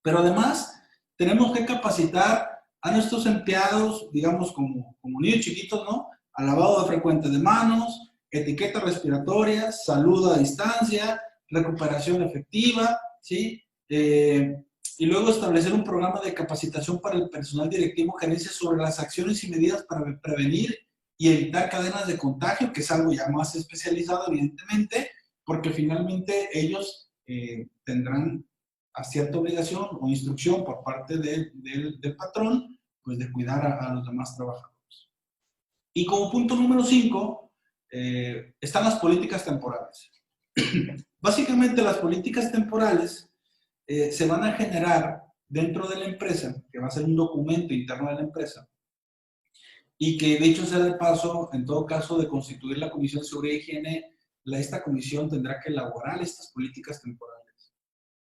Pero además, tenemos que capacitar a nuestros empleados, digamos, como niños chiquitos, ¿no? Al lavado frecuente de manos, etiquetas respiratorias, salud a distancia, recuperación efectiva, ¿sí? Y luego establecer un programa de capacitación para el personal directivo gerencia sobre las acciones y medidas para prevenir y evitar cadenas de contagio, que es algo ya más especializado, evidentemente, porque finalmente ellos tendrán a cierta obligación o instrucción por parte del patrón, pues de cuidar a los demás trabajadores. Y como punto número 5, están las políticas temporales. Básicamente las políticas temporales se van a generar dentro de la empresa, que va a ser un documento interno de la empresa, y que dicho sea de paso, en todo caso de constituir la Comisión de Seguridad y Higiene, esta comisión tendrá que elaborar estas políticas temporales.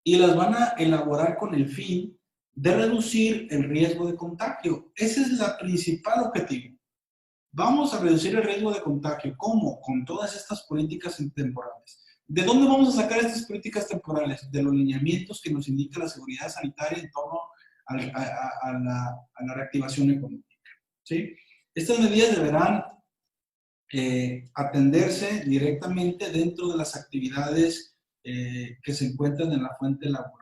Y las van a elaborar con el fin de reducir el riesgo de contagio. Ese es el principal objetivo. Vamos a reducir el riesgo de contagio. ¿Cómo? Con todas estas políticas temporales. ¿De dónde vamos a sacar estas políticas temporales? De los lineamientos que nos indica la seguridad sanitaria en torno a la reactivación económica, ¿sí? Estas medidas deberán atenderse directamente dentro de las actividades que se encuentran en la fuente laboral.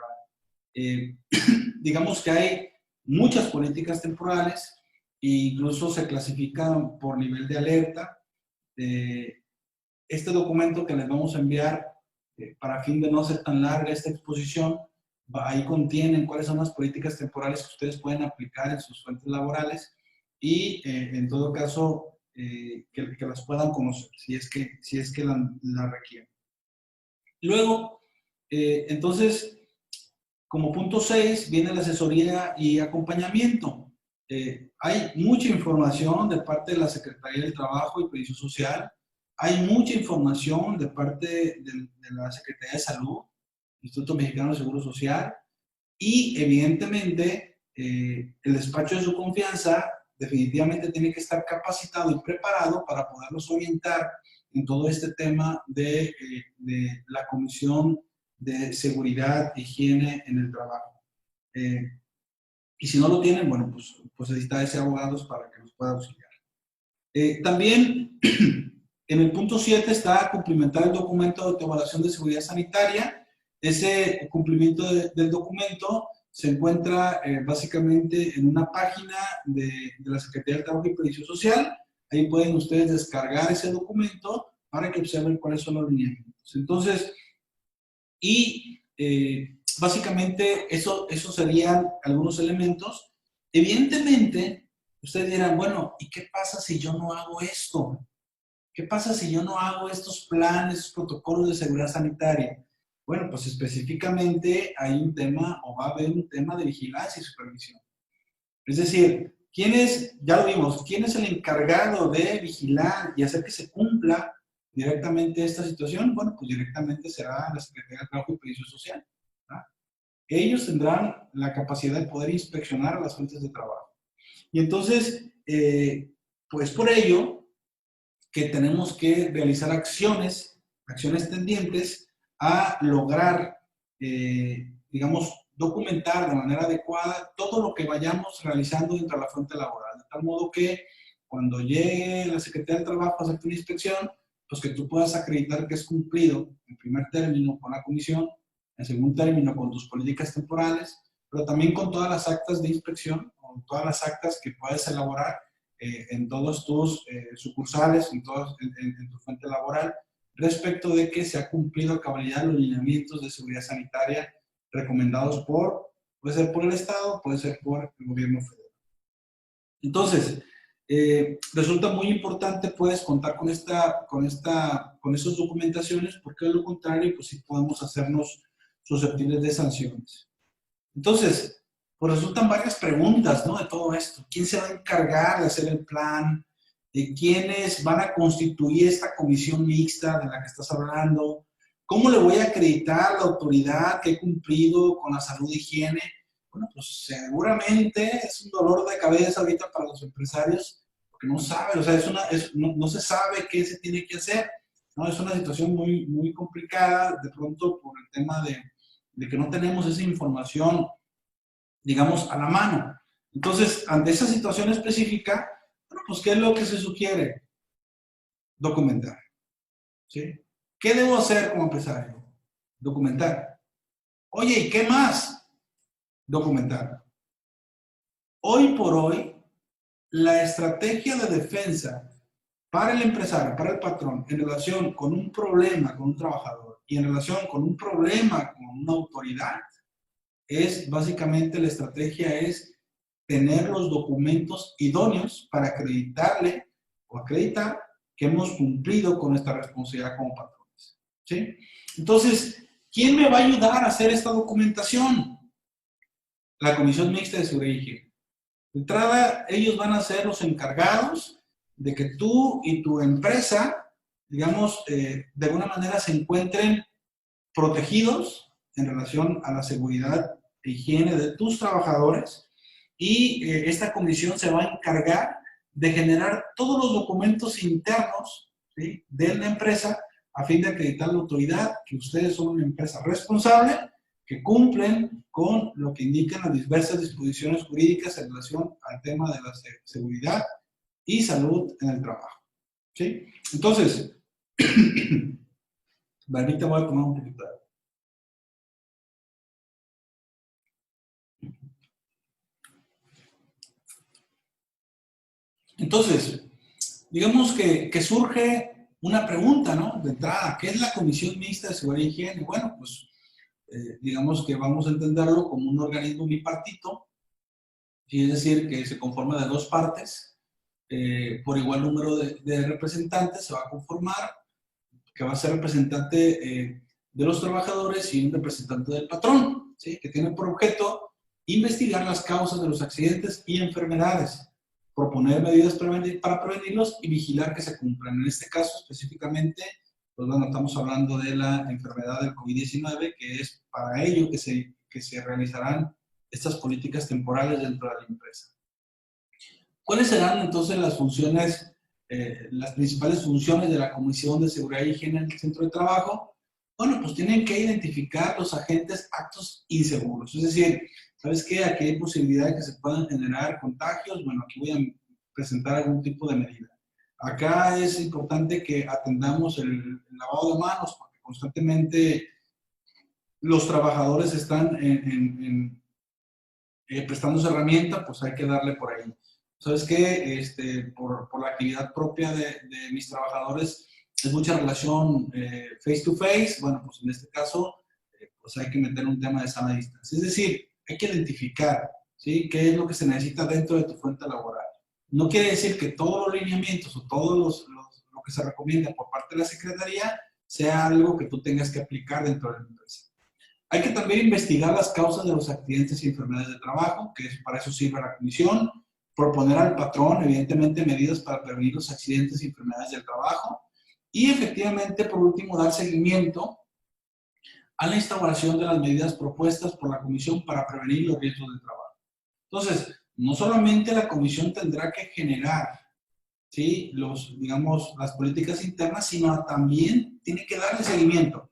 Digamos que hay muchas políticas temporales e incluso se clasifican por nivel de alerta. Este documento que les vamos a enviar, para fin de no ser tan larga esta exposición, ahí contienen cuáles son las políticas temporales que ustedes pueden aplicar en sus fuentes laborales y en todo caso que las puedan conocer si es que la requieren. Luego, entonces, como punto 6 viene la asesoría y acompañamiento. Hay mucha información de parte de la Secretaría del Trabajo y Previsión Social, hay mucha información de parte de la Secretaría de Salud, Instituto Mexicano de Seguro Social, y evidentemente el despacho de su confianza definitivamente tiene que estar capacitado y preparado para poderlos orientar en todo este tema de la Comisión de Seguridad e Higiene en el Trabajo. Y si no lo tienen, bueno, pues necesita ese abogados para que los pueda auxiliar. También en el punto 7 está cumplimentar el documento de evaluación de seguridad sanitaria. Ese cumplimiento del documento se encuentra básicamente en una página de la Secretaría del Trabajo y Previsión Social. Ahí pueden ustedes descargar ese documento para que observen cuáles son los lineamientos. Entonces, básicamente esos serían algunos elementos. Evidentemente, ustedes dirán, bueno, ¿y qué pasa si yo no hago esto? ¿Qué pasa si yo no hago estos planes, estos protocolos de seguridad sanitaria? Bueno, pues específicamente hay un tema, o va a haber un tema de vigilancia y supervisión. Es decir, ya lo vimos, ¿quién es el encargado de vigilar y hacer que se cumpla directamente esta situación? Bueno, pues directamente será la Secretaría de Trabajo y Previsión Social. ¿Verdad? Ellos tendrán la capacidad de poder inspeccionar las fuentes de trabajo. Y entonces, pues por ello, que tenemos que realizar acciones tendientes a lograr, digamos, documentar de manera adecuada todo lo que vayamos realizando dentro de la fuente laboral, de tal modo que cuando llegue la Secretaría del Trabajo a hacer una inspección, pues que tú puedas acreditar que es cumplido en primer término con la comisión, en segundo término con tus políticas temporales, pero también con todas las actas de inspección, con todas las actas que puedes elaborar en todos tus sucursales, en tu fuente laboral, respecto de que se ha cumplido a cabalidad los lineamientos de seguridad sanitaria recomendados puede ser por el Estado, puede ser por el gobierno federal. Entonces, resulta muy importante, pues, contar con esas documentaciones, porque de lo contrario, pues sí podemos hacernos susceptibles de sanciones. Entonces, pues resultan varias preguntas, ¿no? De todo esto. ¿Quién se va a encargar de hacer el plan? ¿De quiénes van a constituir esta comisión mixta de la que estás hablando? ¿Cómo le voy a acreditar a la autoridad que he cumplido con la salud e higiene? Bueno, pues seguramente es un dolor de cabeza ahorita para los empresarios, porque no saben, o sea, no se sabe qué se tiene que hacer, ¿no? Es una situación muy, muy complicada, de pronto por el tema de que no tenemos esa información, digamos, a la mano. Entonces, ante esa situación específica, bueno, pues, ¿qué es lo que se sugiere? Documentar. ¿Sí? ¿Qué debo hacer como empresario? Documentar. Oye, ¿y qué más? Documentar. Hoy por hoy, la estrategia de defensa para el empresario, para el patrón, en relación con un problema con un trabajador y en relación con un problema con una autoridad, es básicamente la estrategia es tener los documentos idóneos para acreditarle o acreditar que hemos cumplido con nuestra responsabilidad como patrones. ¿Sí? Entonces, ¿quién me va a ayudar a hacer esta documentación? La Comisión Mixta de Seguridad y Higiene. De entrada, ellos van a ser los encargados de que tú y tu empresa, digamos, de alguna manera se encuentren protegidos en relación a la seguridad e higiene de tus trabajadores, y esta comisión se va a encargar de generar todos los documentos internos, ¿sí?, de la empresa a fin de acreditar la autoridad que ustedes son una empresa responsable, que cumplen con lo que indican las diversas disposiciones jurídicas en relación al tema de la seguridad y salud en el trabajo. ¿Sí? Entonces, ahorita voy a tomar un poquito de agua. Entonces, digamos que surge una pregunta, ¿no? De entrada, ¿qué es la Comisión Mixta de Seguridad y Higiene? Bueno, pues digamos que vamos a entenderlo como un organismo bipartito, es decir, que se conforma de dos partes, por igual número de representantes se va a conformar, que va a ser representante de los trabajadores y un representante del patrón, ¿sí?, que tiene por objeto investigar las causas de los accidentes y enfermedades, proponer medidas para prevenirlos y vigilar que se cumplan. En este caso específicamente, pues bueno, estamos hablando de la enfermedad del COVID-19, que es para ello que se realizarán estas políticas temporales dentro de la empresa. ¿Cuáles serán entonces las funciones, las principales funciones de la Comisión de Seguridad y Higiene en el centro de trabajo? Bueno, pues tienen que identificar los agentes aptos y seguros. Es decir, ¿sabes qué? Aquí hay posibilidad de que se puedan generar contagios. Bueno, aquí voy a presentar algún tipo de medida. Acá es importante que atendamos el lavado de manos, porque constantemente los trabajadores están prestando herramienta, pues hay que darle por ahí. ¿Sabes qué? Por la actividad propia de mis trabajadores, es mucha relación face to face. Bueno, pues en este caso, pues hay que meter un tema de sana distancia. Es decir, hay que identificar, ¿sí?, qué es lo que se necesita dentro de tu fuente laboral. No quiere decir que todos los lineamientos o todo lo que se recomienda por parte de la Secretaría sea algo que tú tengas que aplicar dentro de la empresa. Hay que también investigar las causas de los accidentes y enfermedades de trabajo, que para eso sirve la comisión. Proponer al patrón, evidentemente, medidas para prevenir los accidentes y enfermedades del trabajo. Y efectivamente, por último, dar seguimiento a la instauración de las medidas propuestas por la comisión para prevenir los riesgos del trabajo. Entonces, no solamente la comisión tendrá que generar, ¿sí?, las políticas internas, sino también tiene que darle seguimiento.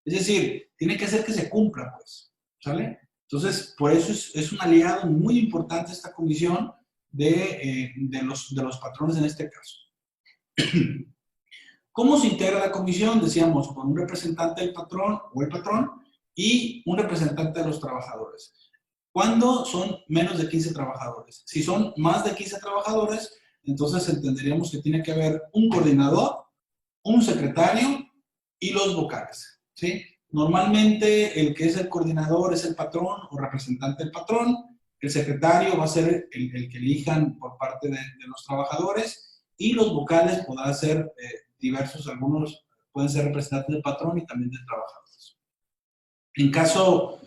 Es decir, tiene que hacer que se cumpla, pues, ¿sale? Entonces, por eso es un aliado muy importante esta comisión de los patrones en este caso. ¿Cómo se integra la comisión? Decíamos, con un representante del patrón o el patrón y un representante de los trabajadores. ¿Cuándo son menos de 15 trabajadores? Si son más de 15 trabajadores, entonces entenderíamos que tiene que haber un coordinador, un secretario y los vocales, ¿sí? Normalmente el que es el coordinador es el patrón o representante del patrón. El secretario va a ser el que elijan por parte de los trabajadores, y los vocales podrán ser diversos. Algunos pueden ser representantes del patrón y también de trabajadores. En caso,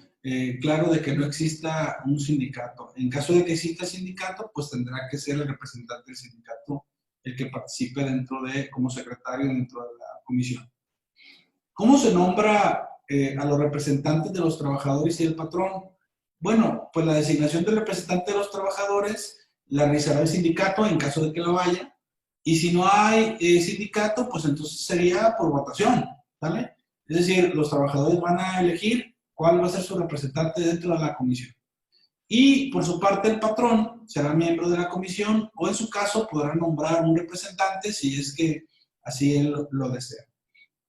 claro, de que no exista un sindicato, en caso de que exista sindicato, pues tendrá que ser el representante del sindicato el que participe como secretario dentro de la comisión. ¿Cómo se nombra a los representantes de los trabajadores y el patrón? Bueno, pues la designación del representante de los trabajadores la realizará el sindicato en caso de que lo haya, y si no hay sindicato, pues entonces sería por votación, ¿vale? Es decir, los trabajadores van a elegir cuál va a ser su representante dentro de la comisión. Y por su parte el patrón será miembro de la comisión, o en su caso podrá nombrar un representante si es que así él lo desea.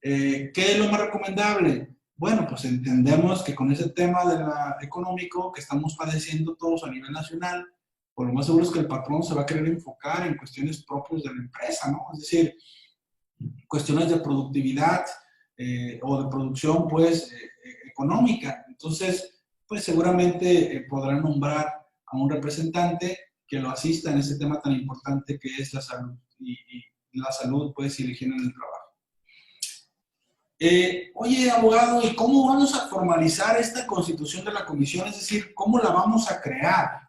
¿Qué es lo más recomendable? Bueno, pues entendemos que con ese tema económico que estamos padeciendo todos a nivel nacional, pues lo más seguro es que el patrón se va a querer enfocar en cuestiones propias de la empresa, ¿no? Es decir, cuestiones de productividad o de producción, pues, económica. Entonces, pues seguramente podrán nombrar a un representante que lo asista en ese tema tan importante que es la salud. Y la salud, pues, y la higiene en el trabajo. Oye, abogado, ¿y cómo vamos a formalizar esta constitución de la comisión? Es decir, ¿cómo la vamos a crear?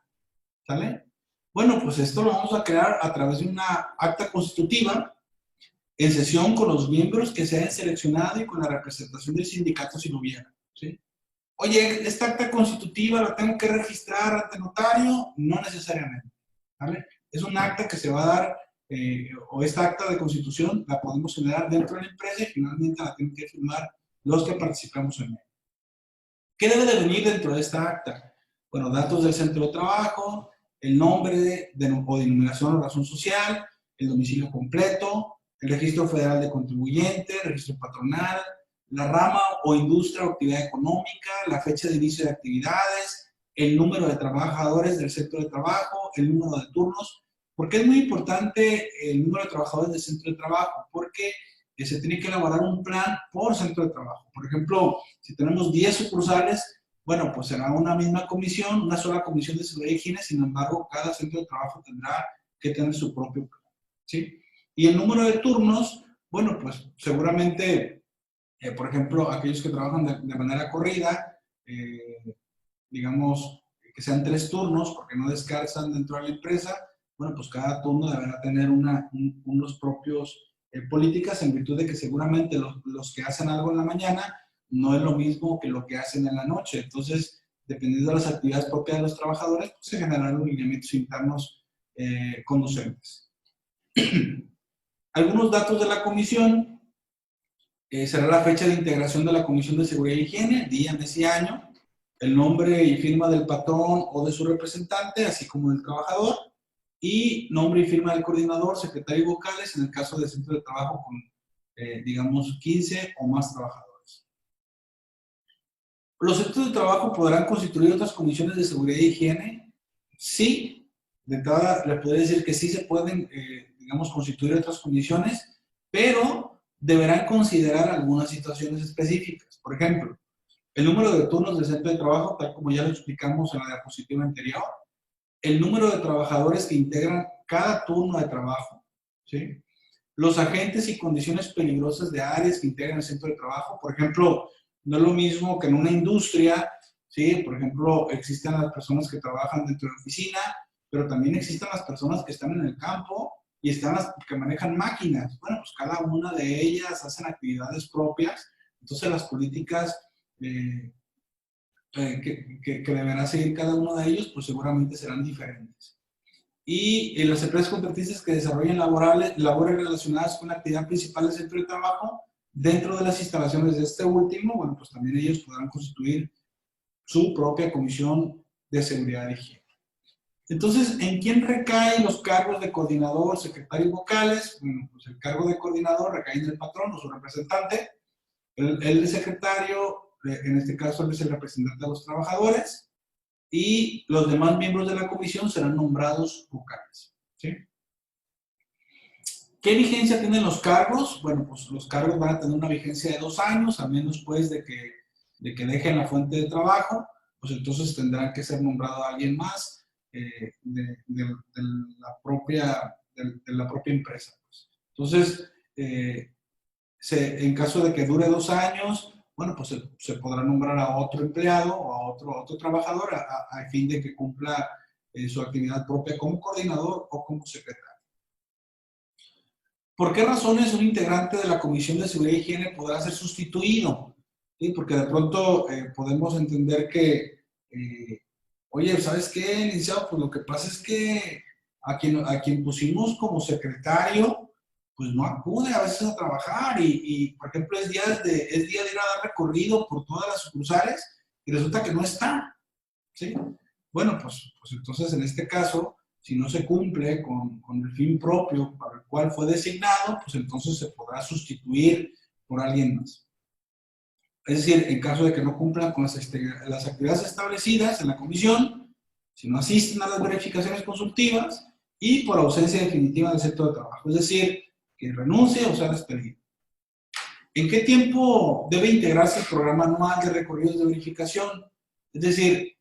¿Sale? Bueno, pues esto lo vamos a crear a través de una acta constitutiva en sesión con los miembros que se hayan seleccionado y con la representación del sindicato si lo hubiera, ¿sí? Oye, ¿esta acta constitutiva la tengo que registrar ante notario? No necesariamente, ¿vale? Es un acta que se va a dar, o esta acta de constitución la podemos generar dentro de la empresa y finalmente la tienen que firmar los que participamos en ella. ¿Qué debe de venir dentro de esta acta? Bueno, datos del centro de trabajo, el nombre o denominación o razón social, el domicilio completo, el registro federal de contribuyente, el registro patronal, la rama o industria o actividad económica, la fecha de inicio de actividades, el número de trabajadores del centro de trabajo, el número de turnos. ¿Por qué es muy importante el número de trabajadores del centro de trabajo? Porque se tiene que elaborar un plan por centro de trabajo. Por ejemplo, si tenemos 10 sucursales, bueno, pues será una misma comisión, una sola comisión de seguridad y higiene. Sin embargo, cada centro de trabajo tendrá que tener su propio plan, ¿sí? Y el número de turnos, bueno, pues seguramente, por ejemplo, aquellos que trabajan de manera corrida, digamos, que sean 3 turnos, porque no descansan dentro de la empresa, bueno, pues cada turno deberá tener unos propios políticas, en virtud de que seguramente los que hacen algo en la mañana no es lo mismo que lo que hacen en la noche. Entonces, dependiendo de las actividades propias de los trabajadores, pues se generarán los lineamientos internos conducentes. Algunos datos de la comisión. Será la fecha de integración de la Comisión de Seguridad e Higiene, día, mes y año, el nombre y firma del patrón o de su representante, así como del trabajador, y nombre y firma del coordinador, secretario y vocales, en el caso de centro de trabajo con, digamos, 15 o más trabajadores. ¿Los centros de trabajo podrán constituir otras comisiones de seguridad e higiene? Sí, de entrada le podría decir que sí se pueden, digamos, constituir otras comisiones, pero deberán considerar algunas situaciones específicas. Por ejemplo, el número de turnos del centro de trabajo, tal como ya lo explicamos en la diapositiva anterior, el número de trabajadores que integran cada turno de trabajo, ¿sí? Los agentes y condiciones peligrosas de áreas que integran el centro de trabajo. Por ejemplo, no es lo mismo que en una industria, ¿sí? Por ejemplo, existen las personas que trabajan dentro de la oficina, pero también existen las personas que están en el campo y están las que manejan máquinas. Bueno, pues cada una de ellas hacen actividades propias, entonces las políticas que deberá seguir cada uno de ellos, pues seguramente serán diferentes. Y las empresas contratistas que desarrollen labores relacionadas con la actividad principal del centro de trabajo, dentro de las instalaciones de este último, bueno, pues también ellos podrán constituir su propia comisión de seguridad y higiene. Entonces, ¿en quién recaen los cargos de coordinador, secretario y vocales? Bueno, pues el cargo de coordinador recae en el patrón o su representante. El secretario, en este caso, él es el representante de los trabajadores. Y los demás miembros de la comisión serán nombrados vocales, ¿sí? ¿Qué vigencia tienen los cargos? Bueno, pues los cargos van a tener una vigencia de 2 años, a menos pues de que dejen la fuente de trabajo, pues entonces tendrán que ser nombrado alguien más de la propia empresa. Pues. Entonces, en caso de que dure 2 años, bueno, pues se podrá nombrar a otro empleado o a otro trabajador a fin de que cumpla su actividad propia como coordinador o como secretario. ¿Por qué razones un integrante de la Comisión de Seguridad y Higiene podrá ser sustituido? ¿Sí? Porque de pronto podemos entender que, oye, ¿sabes qué, licenciado? Pues lo que pasa es que a quien pusimos como secretario, pues no acude a veces a trabajar y por ejemplo, es día de ir a dar recorrido por todas las sucursales y resulta que no está, ¿sí? Bueno, pues entonces en este caso, si no se cumple con el fin propio para el cual fue designado, pues entonces se podrá sustituir por alguien más. Es decir, en caso de que no cumplan con las actividades establecidas en la comisión, si no asisten a las verificaciones consultivas y por ausencia definitiva del centro de trabajo. Es decir, que renuncie o sea despedido. ¿En qué tiempo debe integrarse el programa anual de recorridos de verificación? Es decir,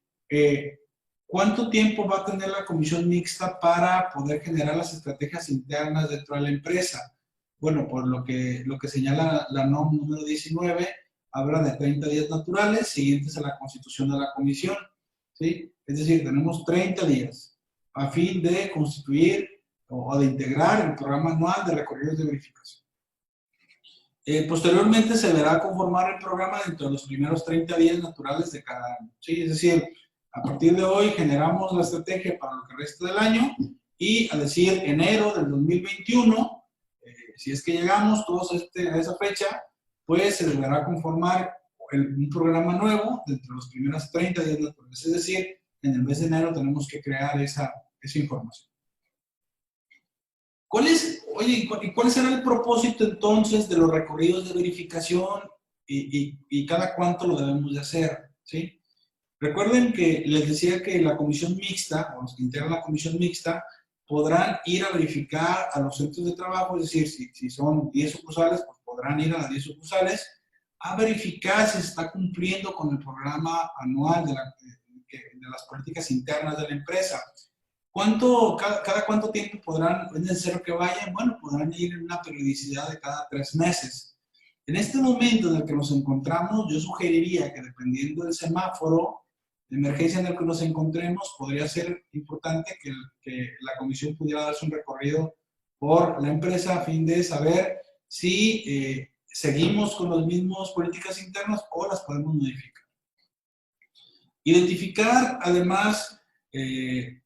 ¿cuánto tiempo va a tener la comisión mixta para poder generar las estrategias internas dentro de la empresa? Bueno, por lo que señala la NOM número 19, habla de 30 días naturales siguientes a la constitución de la comisión, ¿sí? Es decir, tenemos 30 días a fin de constituir o de integrar el programa anual de recorridos de verificación. Posteriormente se deberá conformar el programa dentro de los primeros 30 días naturales de cada año, ¿sí? Es decir, a partir de hoy generamos la estrategia para lo que resta del año y a decir enero del 2021, si es que llegamos todos a esa fecha, pues se deberá conformar un programa nuevo dentro de los primeros 30 días naturales. Es decir, en el mes de enero tenemos que crear esa información. ¿Cuál será el propósito entonces de los recorridos de verificación y cada cuánto lo debemos de hacer? ¿Sí? Recuerden que les decía que la comisión mixta, o los que integran la comisión mixta, podrán ir a verificar a los centros de trabajo, es decir, si son 10 sucursales, pues podrán ir a las 10 sucursales a verificar si se está cumpliendo con el programa anual de las políticas internas de la empresa. ¿Cada cuánto tiempo podrán, es necesario que vayan? Bueno, podrán ir en una periodicidad de cada 3 meses. En este momento en el que nos encontramos, yo sugeriría que dependiendo del semáforo de emergencia en el que nos encontremos, podría ser importante que la comisión pudiera darse un recorrido por la empresa a fin de saber si seguimos con las mismas políticas internas o las podemos modificar. Identificar, además,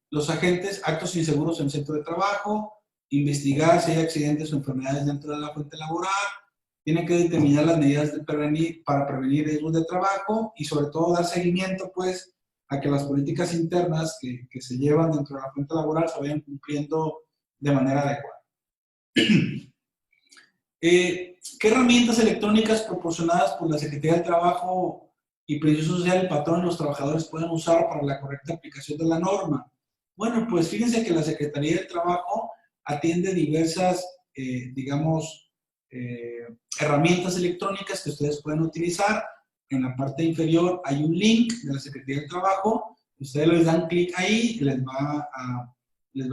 los agentes, actos inseguros en el centro de trabajo, investigar si hay accidentes o enfermedades dentro de la fuente laboral, tiene que determinar las medidas para prevenir riesgos de trabajo y sobre todo dar seguimiento, pues, a que las políticas internas que se llevan dentro de la fuente laboral se vayan cumpliendo de manera adecuada. ¿Qué herramientas electrónicas proporcionadas por la Secretaría del Trabajo y Previsión Social, el patrón y los trabajadores pueden usar para la correcta aplicación de la norma? Bueno, pues fíjense que la Secretaría del Trabajo atiende diversas, digamos, herramientas electrónicas que ustedes pueden utilizar. En la parte inferior hay un link de la Secretaría del Trabajo. Ustedes les dan clic ahí y les va a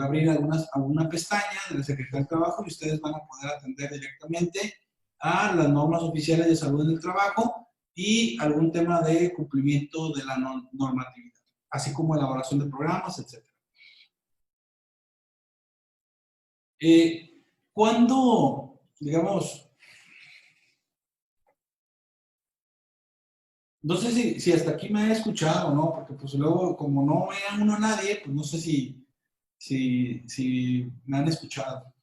abrir alguna pestaña de la Secretaría del Trabajo y ustedes van a poder atender directamente a las normas oficiales de salud en el trabajo y algún tema de cumplimiento de la normatividad, así como elaboración de programas, etc. Cuando, digamos, no sé si hasta aquí me ha escuchado, ¿no? Porque pues luego, como no vean uno a nadie, pues no sé si me han escuchado.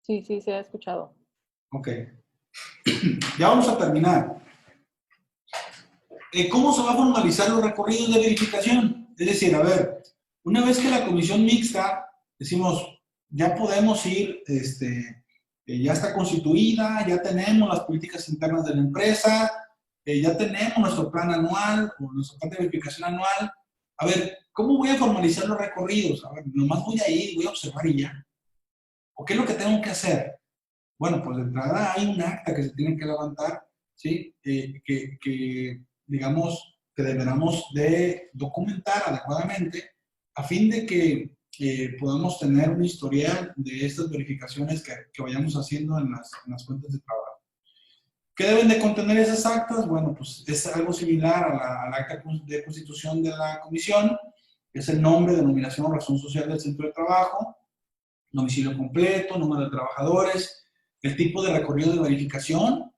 Sí, sí, se ha escuchado. Ok. Ya vamos a terminar. ¿Cómo se va a formalizar los recorridos de verificación? Es decir, a ver, una vez que la comisión mixta, decimos, ya podemos ir, ya está constituida, ya tenemos las políticas internas de la empresa, ya tenemos nuestro plan anual o nuestro plan de verificación anual. A ver, ¿cómo voy a formalizar los recorridos? A ver, nomás voy a ir, voy a observar y ya. ¿O qué es lo que tengo que hacer? Bueno, pues de entrada hay un acta que se tiene que levantar, ¿sí? Digamos, que deberemos de documentar adecuadamente a fin de que podamos tener un historial de estas verificaciones que vayamos haciendo en las fuentes de trabajo. ¿Qué deben de contener esas actas? Bueno, pues es algo similar al acta de constitución de la comisión, que es el nombre, denominación o razón social del centro de trabajo, domicilio completo, número de trabajadores, el tipo de recorrido de verificación.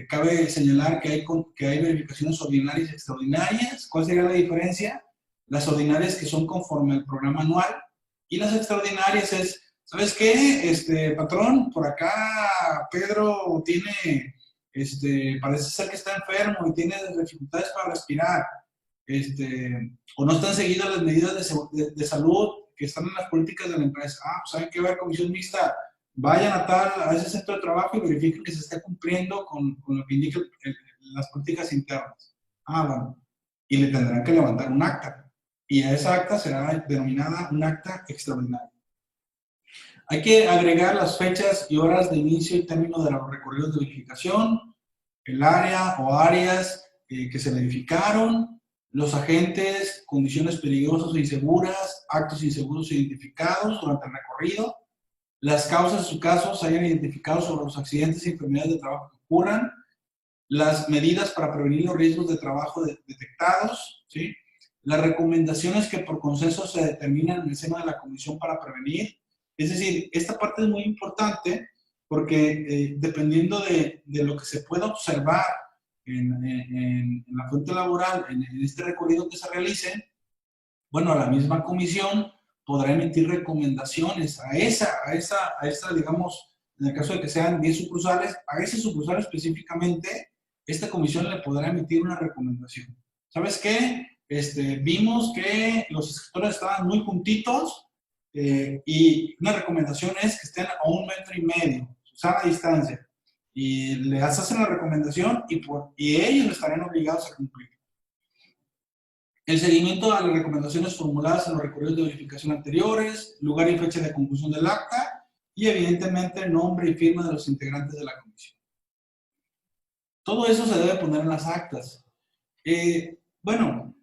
Cabe señalar que hay verificaciones ordinarias y extraordinarias. ¿Cuál sería la diferencia? Las ordinarias que son conforme al programa anual y las extraordinarias es, ¿sabes qué? Patrón, por acá Pedro tiene, parece ser que está enfermo y tiene dificultades para respirar. O no están seguidas las medidas de salud que están en las políticas de la empresa. Pues hay que ver, comisión mixta, vayan a ese centro de trabajo y verifiquen que se esté cumpliendo con lo que indican las políticas internas. Bueno, y le tendrán que levantar un acta. Y a esa acta será denominada un acta extraordinaria. Hay que agregar las fechas y horas de inicio y término de los recorridos de verificación, el área o áreas que se verificaron, los agentes, condiciones peligrosas o inseguras, actos inseguros identificados durante el recorrido, las causas de su caso se hayan identificado sobre los accidentes y enfermedades de trabajo que ocurran, las medidas para prevenir los riesgos de trabajo detectados, ¿sí? Las recomendaciones que por consenso se determinan en el seno de la comisión para prevenir. Es decir, esta parte es muy importante porque dependiendo de lo que se pueda observar en la fuente laboral, en este recorrido que se realice, bueno, la misma comisión podrá emitir recomendaciones a esa, digamos, en el caso de que sean 10 sucursales, a ese sucursal específicamente, esta comisión le podrá emitir una recomendación. ¿Sabes qué? Vimos que los escritores estaban muy juntitos y una recomendación es que estén a 1,5 metros, sana distancia. Y les hacen la recomendación y ellos estarán obligados a cumplir. El seguimiento a las recomendaciones formuladas en los recorridos de verificación anteriores, lugar y fecha de conclusión del acta y evidentemente nombre y firma de los integrantes de la comisión. Todo eso se debe poner en las actas. Bueno,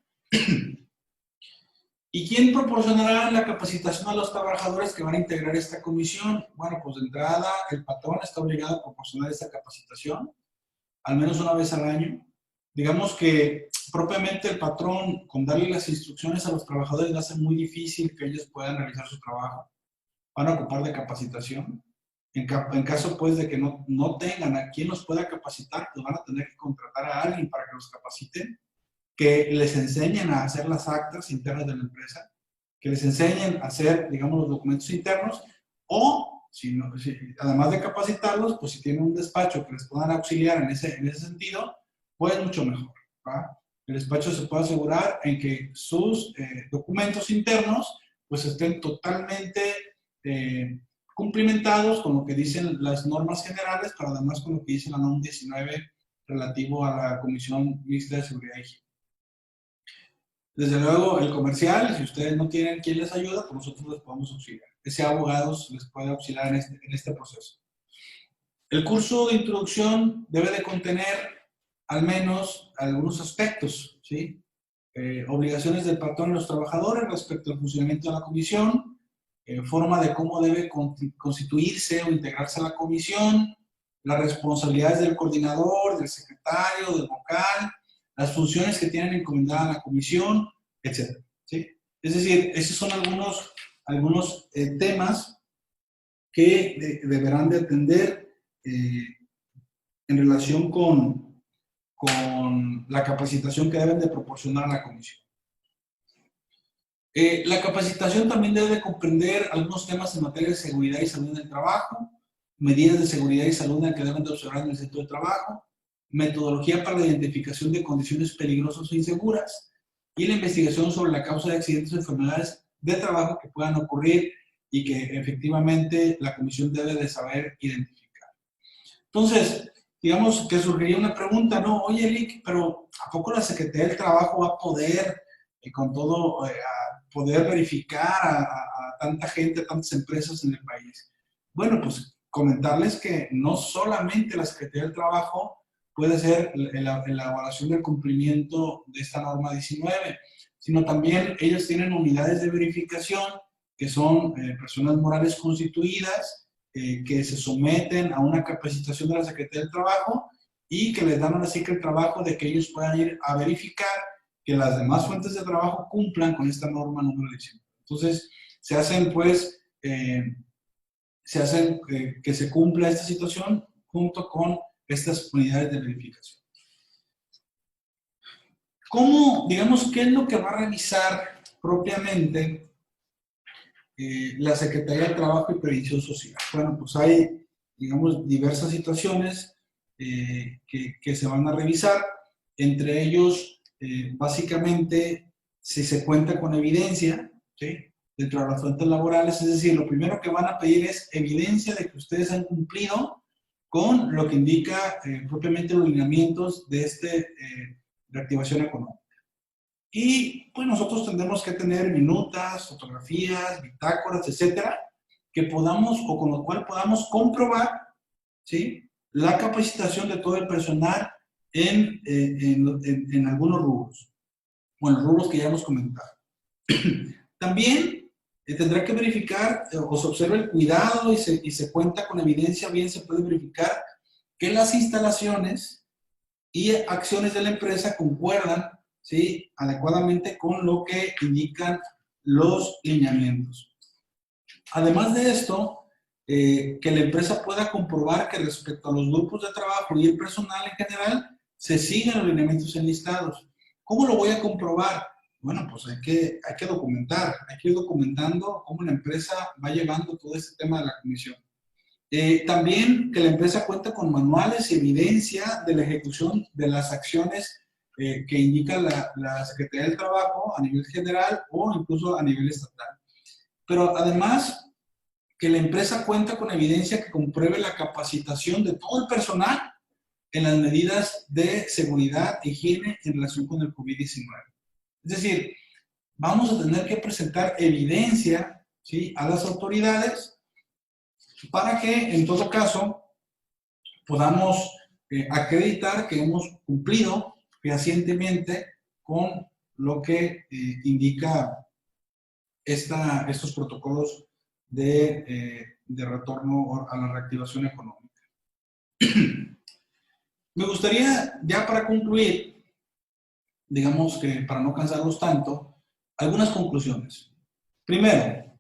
¿y quién proporcionará la capacitación a los trabajadores que van a integrar esta comisión? Bueno, pues de entrada el patrón está obligado a proporcionar esta capacitación, al menos una vez al año. Digamos que propiamente el patrón, con darle las instrucciones a los trabajadores, va a ser muy difícil que ellos puedan realizar su trabajo. Van a ocupar de capacitación. En caso, pues, de que no tengan a quien los pueda capacitar, pues van a tener que contratar a alguien para que los capaciten. que les enseñen a hacer las actas internas de la empresa, que les enseñen a hacer, digamos, los documentos internos, o, además de capacitarlos, pues si tienen un despacho que les puedan auxiliar en ese sentido, pues mucho mejor, ¿va? El despacho se puede asegurar en que sus documentos internos pues estén totalmente cumplimentados con lo que dicen las normas generales, pero además con lo que dice la NOM 19 relativo a la Comisión Mixta de Seguridad y Higiene. Desde luego, el comercial, si ustedes no tienen quien les ayuda, pues nosotros les podemos auxiliar. Ese abogado les puede auxiliar en este proceso. El curso de introducción debe de contener al menos algunos aspectos, ¿sí? Obligaciones del patrón y los trabajadores respecto al funcionamiento de la comisión, forma de cómo debe constituirse o integrarse a la comisión, las responsabilidades del coordinador, del secretario, del vocal, las funciones que tienen encomendada a la comisión, etc. ¿Sí? Es decir, esos son algunos temas que deberán de atender en relación con la capacitación que deben de proporcionar a la comisión. La capacitación también debe de comprender algunos temas en materia de seguridad y salud en el trabajo, medidas de seguridad y salud que deben de observar en el centro de trabajo, metodología para la identificación de condiciones peligrosas o inseguras, y la investigación sobre la causa de accidentes o enfermedades de trabajo que puedan ocurrir y que efectivamente la comisión debe de saber identificar. Entonces, digamos que surgiría una pregunta, ¿no? Oye, Eric, pero ¿a poco la Secretaría del Trabajo va a poder, con todo, poder verificar a tanta gente, a tantas empresas en el país? Bueno, pues comentarles que no solamente la Secretaría del Trabajo puede hacer la elaboración del cumplimiento de esta norma 19, sino también ellos tienen unidades de verificación que son personas morales constituidas, que se someten a una capacitación de la Secretaría del Trabajo y que les dan ahora sí que el trabajo de que ellos puedan ir a verificar que las demás fuentes de trabajo cumplan con esta norma número 19. Entonces, se hacen pues, que se cumpla esta situación junto con estas unidades de verificación. ¿Cómo, digamos, qué es lo que va a revisar propiamente la Secretaría del Trabajo y Previsión Social? Bueno, pues hay, digamos, diversas situaciones que se van a revisar, entre ellos, básicamente, si se cuenta con evidencia, ¿sí?, dentro de las fuentes laborales, es decir, lo primero que van a pedir es evidencia de que ustedes han cumplido con lo que indica propiamente los lineamientos de reactivación económica. Y pues nosotros tendremos que tener minutas, fotografías, bitácoras, etcétera, que podamos o con lo cual podamos comprobar, ¿sí?, la capacitación de todo el personal en algunos rubros, o en los rubros que ya hemos comentado. También tendrá que verificar o se observa el cuidado y se cuenta con evidencia, bien se puede verificar que las instalaciones y acciones de la empresa concuerdan, ¿sí?, adecuadamente con lo que indican los lineamientos. Además de esto, que la empresa pueda comprobar que respecto a los grupos de trabajo y el personal en general, se siguen los lineamientos enlistados. ¿Cómo lo voy a comprobar? Bueno, pues hay que documentar, hay que ir documentando cómo la empresa va llevando todo este tema de la comisión. También que la empresa cuenta con manuales y evidencia de la ejecución de las acciones que indica la Secretaría del Trabajo a nivel general o incluso a nivel estatal. Pero además, que la empresa cuenta con evidencia que compruebe la capacitación de todo el personal en las medidas de seguridad e higiene en relación con el COVID-19. Es decir, vamos a tener que presentar evidencia, ¿sí?, a las autoridades para que, en todo caso, podamos acreditar que hemos cumplido fehacientemente con lo que indica estos protocolos de retorno a la reactivación económica. Me gustaría, ya para concluir, digamos que para no cansarlos tanto, algunas conclusiones. Primero,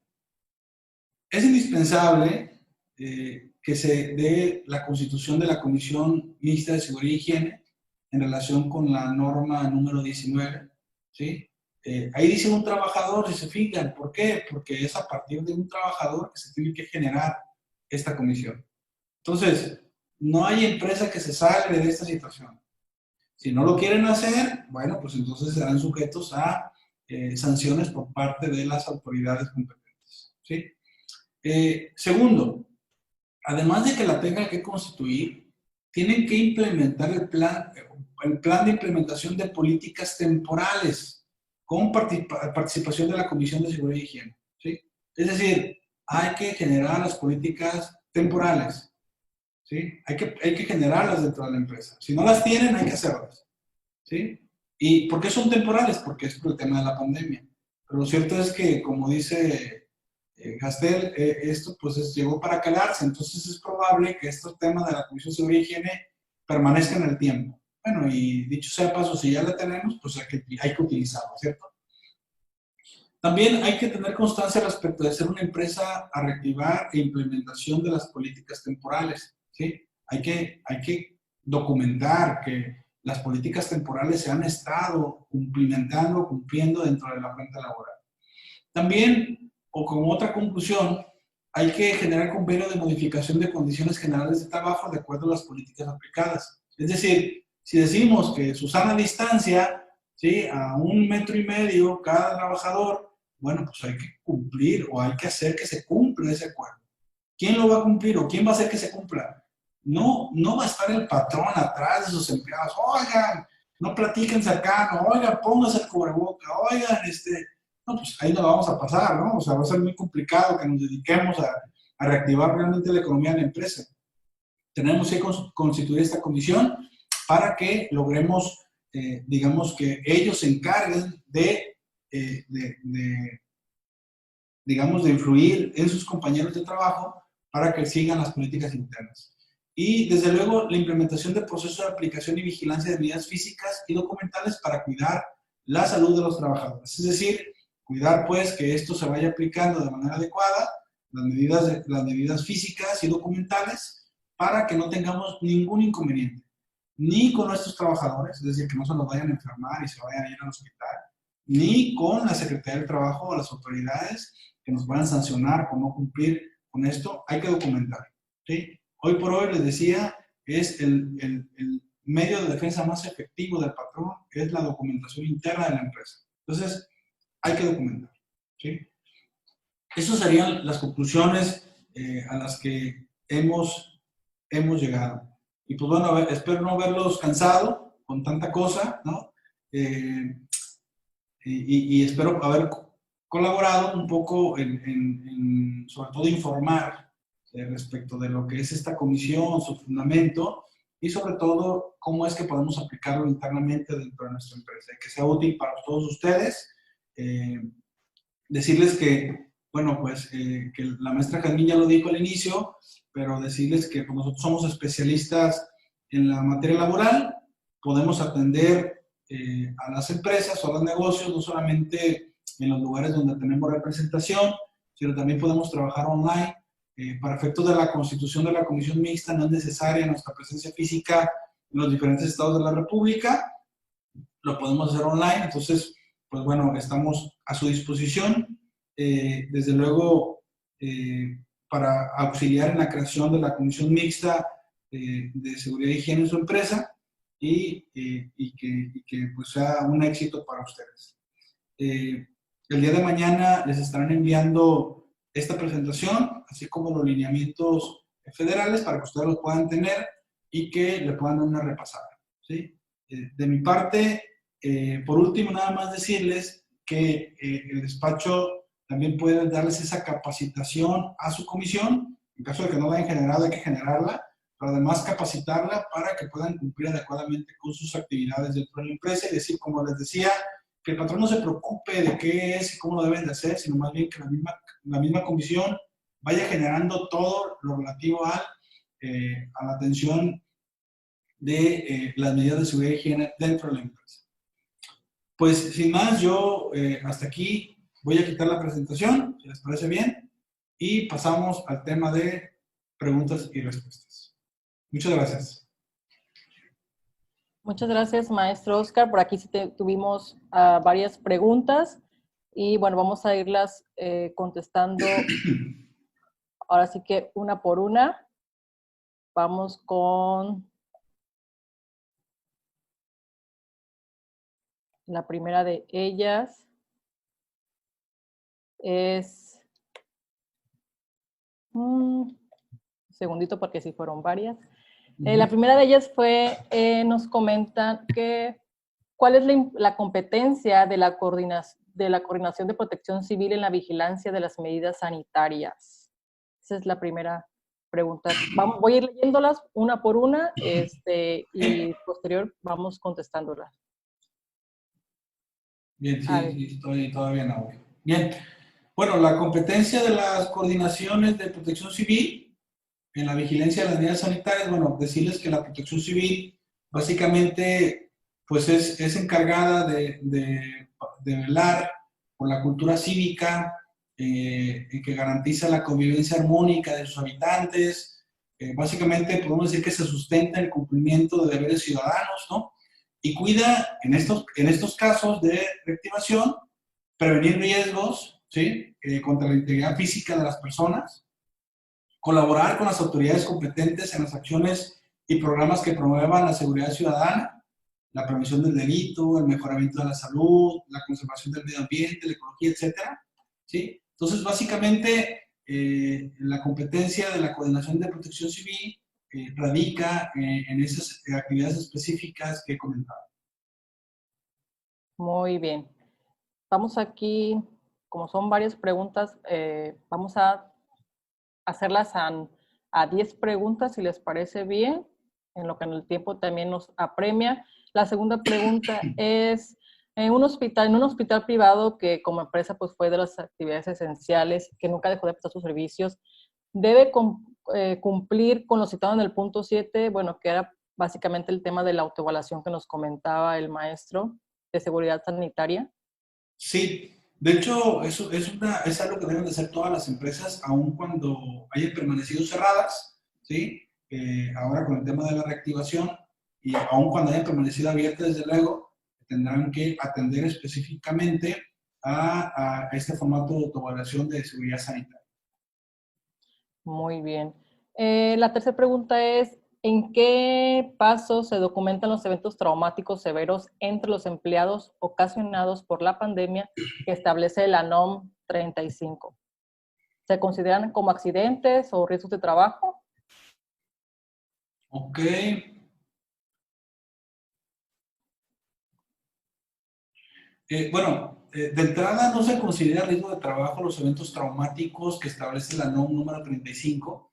es indispensable que se dé la constitución de la Comisión Mixta de Seguridad y Higiene en relación con la norma número 19, ¿sí? Ahí dice un trabajador, si se fijan, ¿por qué? Porque es a partir de un trabajador que se tiene que generar esta comisión. Entonces, no hay empresa que se salve de esta situación. Si no lo quieren hacer, bueno, pues entonces serán sujetos a sanciones por parte de las autoridades competentes, ¿sí? Segundo, además de que la tengan que constituir, tienen que implementar el plan de implementación de políticas temporales con participación de la Comisión de Seguridad y Higiene, ¿sí? Es decir, hay que generar las políticas temporales, ¿sí? Hay que generarlas dentro de la empresa. Si no las tienen, hay que hacerlas, ¿sí? ¿Y por qué son temporales? Porque es por el tema de la pandemia. Pero lo cierto es que, como dice Gastel, esto pues llegó para quedarse, entonces es probable que estos temas de la Comisión de Seguridad y Higiene permanezcan en el tiempo. Bueno, y dicho sea paso, si ya la tenemos, pues hay que utilizarla, ¿cierto? También hay que tener constancia respecto de ser una empresa a reactivar e implementación de las políticas temporales, ¿sí? Hay que documentar que las políticas temporales se han estado cumpliendo dentro de la planta laboral. También, o como otra conclusión, hay que generar convenio de modificación de condiciones generales de trabajo de acuerdo a las políticas aplicadas. Es decir, si decimos que Susana distancia, ¿sí?, a 1,5 metros cada trabajador, bueno, pues hay que cumplir o hay que hacer que se cumpla ese acuerdo. ¿Quién lo va a cumplir o quién va a hacer que se cumpla? No va a estar el patrón atrás de sus empleados. Oigan, no platiquen cercano, oigan, pónganse el cubreboca, oigan, no, pues ahí no la vamos a pasar, ¿no? O sea, va a ser muy complicado que nos dediquemos a reactivar realmente la economía de la empresa. Tenemos que constituir esta comisión para que logremos, digamos, que ellos se encarguen digamos, de influir en sus compañeros de trabajo para que sigan las políticas internas. Y, desde luego, la implementación de procesos de aplicación y vigilancia de medidas físicas y documentales para cuidar la salud de los trabajadores. Es decir, cuidar, pues, que esto se vaya aplicando de manera adecuada, las medidas físicas y documentales, para que no tengamos ningún inconveniente, ni con nuestros trabajadores, es decir, que no se nos vayan a enfermar y se vayan a ir al hospital, ni con la Secretaría del Trabajo o las autoridades que nos puedan sancionar por no cumplir con esto. Hay que documentar, ¿sí? Hoy por hoy, les decía, es el medio de defensa más efectivo del patrón, que es la documentación interna de la empresa. Entonces, hay que documentar, ¿sí? Esas serían las conclusiones a las que hemos llegado. Y pues bueno, espero no verlos cansado con tanta cosa, ¿no? Y espero haber colaborado un poco sobre todo, informar respecto de lo que es esta comisión, su fundamento, y sobre todo cómo es que podemos aplicarlo internamente dentro de nuestra empresa, y que sea útil para todos ustedes. Decirles que, bueno, pues que la maestra Jazmín ya lo dijo al inicio, pero decirles que como nosotros somos especialistas en la materia laboral, podemos atender a las empresas o a los negocios, no solamente en los lugares donde tenemos representación, sino también podemos trabajar online. Para efectos de la constitución de la comisión mixta, no es necesaria nuestra presencia física en los diferentes estados de la República, lo podemos hacer online. Entonces, pues bueno, estamos a su disposición, desde luego, para auxiliar en la creación de la comisión mixta de seguridad y higiene en su empresa, y que pues sea un éxito para ustedes. El día de mañana les estarán enviando esta presentación, así como los lineamientos federales, para que ustedes los puedan tener y que le puedan dar una repasada, ¿sí? De mi parte, por último, nada más decirles que el despacho también puede darles esa capacitación a su comisión. En caso de que no la hayan generado, hay que generarla, pero además capacitarla para que puedan cumplir adecuadamente con sus actividades dentro de la empresa, y decir, como les decía, que el patrón no se preocupe de qué es y cómo lo deben de hacer, sino más bien que la misma comisión vaya generando todo lo relativo a la atención de las medidas de seguridad y higiene dentro de la empresa. Pues sin más, yo hasta aquí voy a quitar la presentación, si les parece bien, y pasamos al tema de preguntas y respuestas. Muchas gracias. Muchas gracias, maestro Oscar. Por aquí sí tuvimos varias preguntas y bueno, vamos a irlas contestando ahora sí que una por una. Vamos con la primera de ellas. Es un segundito porque sí fueron varias. La primera de ellas fue, nos comentan que ¿cuál es la competencia de la coordinación de protección civil en la vigilancia de las medidas sanitarias? Esa es la primera pregunta. Voy a ir leyéndolas una por una y posterior vamos contestándolas. Bien, sí, estoy todavía en audio. Bien, bueno, la competencia de las coordinaciones de protección civil en la vigilancia de las medidas sanitarias, bueno, decirles que la protección civil básicamente pues es encargada de velar por la cultura cívica que garantiza la convivencia armónica de sus habitantes. Básicamente podemos decir que se sustenta el cumplimiento de deberes ciudadanos, ¿no? Y cuida en estos casos de reactivación, prevenir riesgos, ¿sí? Contra la integridad física de las personas, colaborar con las autoridades competentes en las acciones y programas que promuevan la seguridad ciudadana, la prevención del delito, el mejoramiento de la salud, la conservación del medio ambiente, la ecología, etcétera, ¿sí? Entonces, básicamente, la competencia de la coordinación de protección civil radica en esas actividades específicas que he comentado. Muy bien. Vamos aquí, como son varias preguntas, vamos a hacerlas a 10 preguntas, si les parece bien, en lo que en el tiempo también nos apremia. La segunda pregunta es, en un hospital privado que como empresa pues fue de las actividades esenciales, que nunca dejó de prestar sus servicios, debe cumplir con lo citado en el punto 7, bueno, que era básicamente el tema de la autoevaluación que nos comentaba el maestro de seguridad sanitaria. Sí, de hecho, eso es algo que deben de hacer todas las empresas, aun cuando hayan permanecido cerradas, ¿sí? Ahora con el tema de la reactivación, y aun cuando hayan permanecido abiertas, desde luego, tendrán que atender específicamente a este formato de autoevaluación de seguridad sanitaria. Muy bien. La tercera pregunta es, ¿en qué pasos se documentan los eventos traumáticos severos entre los empleados ocasionados por la pandemia que establece la NOM 35? ¿Se consideran como accidentes o riesgos de trabajo? Ok. Bueno, de entrada no se considera riesgo de trabajo los eventos traumáticos que establece la NOM número 35,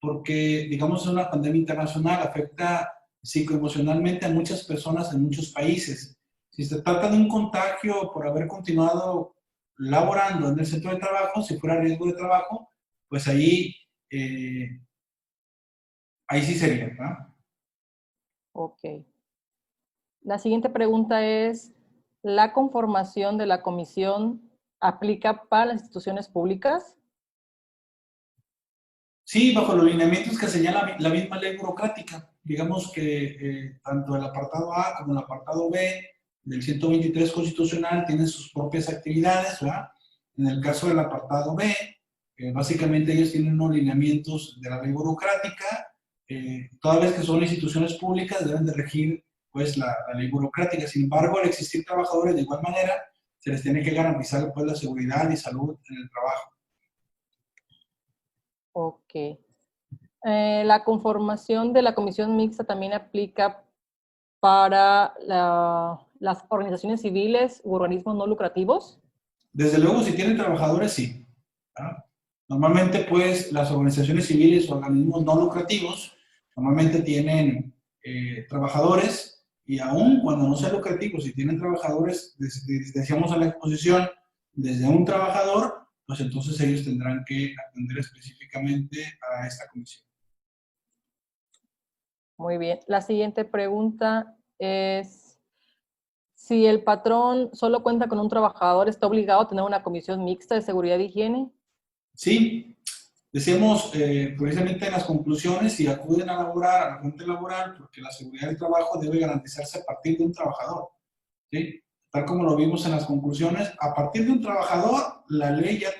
porque, digamos, es una pandemia internacional, afecta psicoemocionalmente a muchas personas en muchos países. Si se trata de un contagio por haber continuado laborando en el centro de trabajo, si fuera riesgo de trabajo, pues eh, ahí sí sería, ¿verdad? Ok. La siguiente pregunta es, ¿la conformación de la comisión aplica para las instituciones públicas? Sí, bajo los lineamientos que señala la misma ley burocrática. Digamos que tanto el apartado A como el apartado B del 123 constitucional tienen sus propias actividades, ¿verdad? En el caso del apartado B, básicamente ellos tienen unos lineamientos de la ley burocrática. Toda vez que son instituciones públicas deben de regir pues la ley burocrática. Sin embargo, al existir trabajadores de igual manera, se les tiene que garantizar pues la seguridad y salud en el trabajo. Ok. La conformación de la comisión mixta también aplica para las organizaciones civiles u organismos no lucrativos. Desde luego, si tienen trabajadores, sí. ¿Ah? Normalmente, pues, las organizaciones civiles o organismos no lucrativos normalmente tienen trabajadores y aún cuando no sean lucrativos, si tienen trabajadores, decíamos en la exposición, desde un trabajador, pues entonces ellos tendrán que atender específicamente a esta comisión. Muy bien. La siguiente pregunta es, si el patrón solo cuenta con un trabajador, ¿está obligado a tener una comisión mixta de seguridad e higiene? Sí, Decíamos precisamente en las conclusiones, si acuden a laborar, a la fuente laboral, porque la seguridad del trabajo debe garantizarse a partir de un trabajador, ¿sí? Tal como lo vimos en las conclusiones, a partir de un trabajador, la ley ya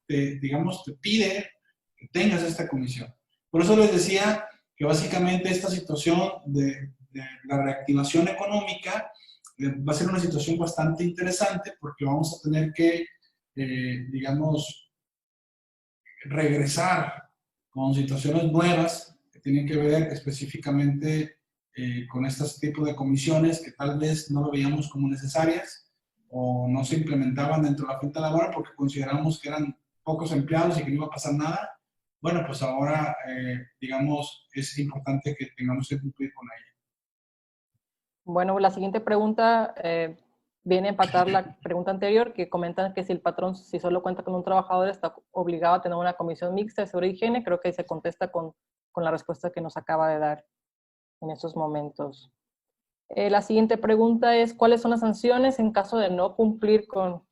digamos, te pide que tengas esta comisión. Por eso les decía que básicamente esta situación de la reactivación económica va a ser una situación bastante interesante porque vamos a tener que, digamos, regresar con situaciones nuevas que tienen que ver específicamente con este tipo de comisiones que tal vez no lo veíamos como necesarias o no se implementaban dentro de la fuente laboral porque consideramos que eran pocos empleados y que no iba a pasar nada. Bueno, pues ahora, digamos, es importante que tengamos que cumplir con ella. Bueno, la siguiente pregunta viene a empatar la pregunta anterior, que comentan que si el patrón, si solo cuenta con un trabajador, está obligado a tener una comisión mixta de seguridad y higiene. Creo que ahí se contesta con la respuesta que nos acaba de dar en estos momentos. La siguiente pregunta es, ¿cuáles son las sanciones en caso de no cumplir con?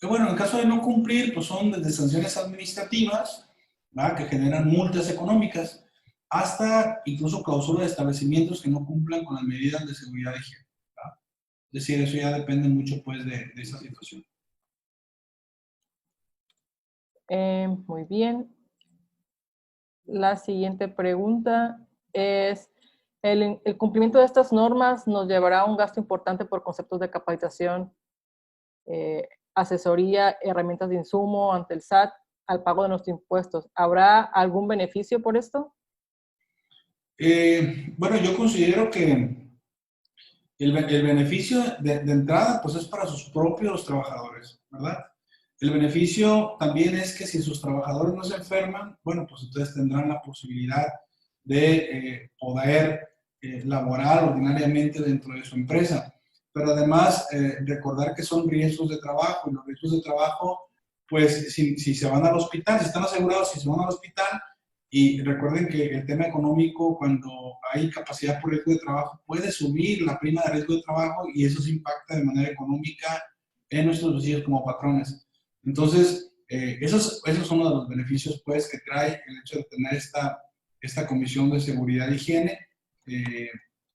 Bueno, en caso de no cumplir, pues son desde sanciones administrativas, ¿verdad?, que generan multas económicas, hasta incluso clausura de establecimientos que no cumplan con las medidas de seguridad y higiene, ¿verdad? Es decir, eso ya depende mucho, pues, de esa situación. Muy bien. La siguiente pregunta es, ¿el cumplimiento de estas normas nos llevará a un gasto importante por conceptos de capacitación, asesoría, herramientas de insumo ante el SAT, al pago de nuestros impuestos? ¿Habrá algún beneficio por esto? Bueno, yo considero que el beneficio de entrada, pues es para sus propios trabajadores, ¿verdad? El beneficio también es que si sus trabajadores no se enferman, bueno, pues entonces tendrán la posibilidad de poder laborar ordinariamente dentro de su empresa. Pero además, recordar que son riesgos de trabajo, y los riesgos de trabajo, pues si se van al hospital, si están asegurados, si se van al hospital, y recuerden que el tema económico, cuando hay capacidad por riesgo de trabajo, puede subir la prima de riesgo de trabajo y eso se impacta de manera económica en nuestros bolsillos como patrones. Entonces, esos son uno de los beneficios, pues, que trae el hecho de tener esta comisión de seguridad e higiene.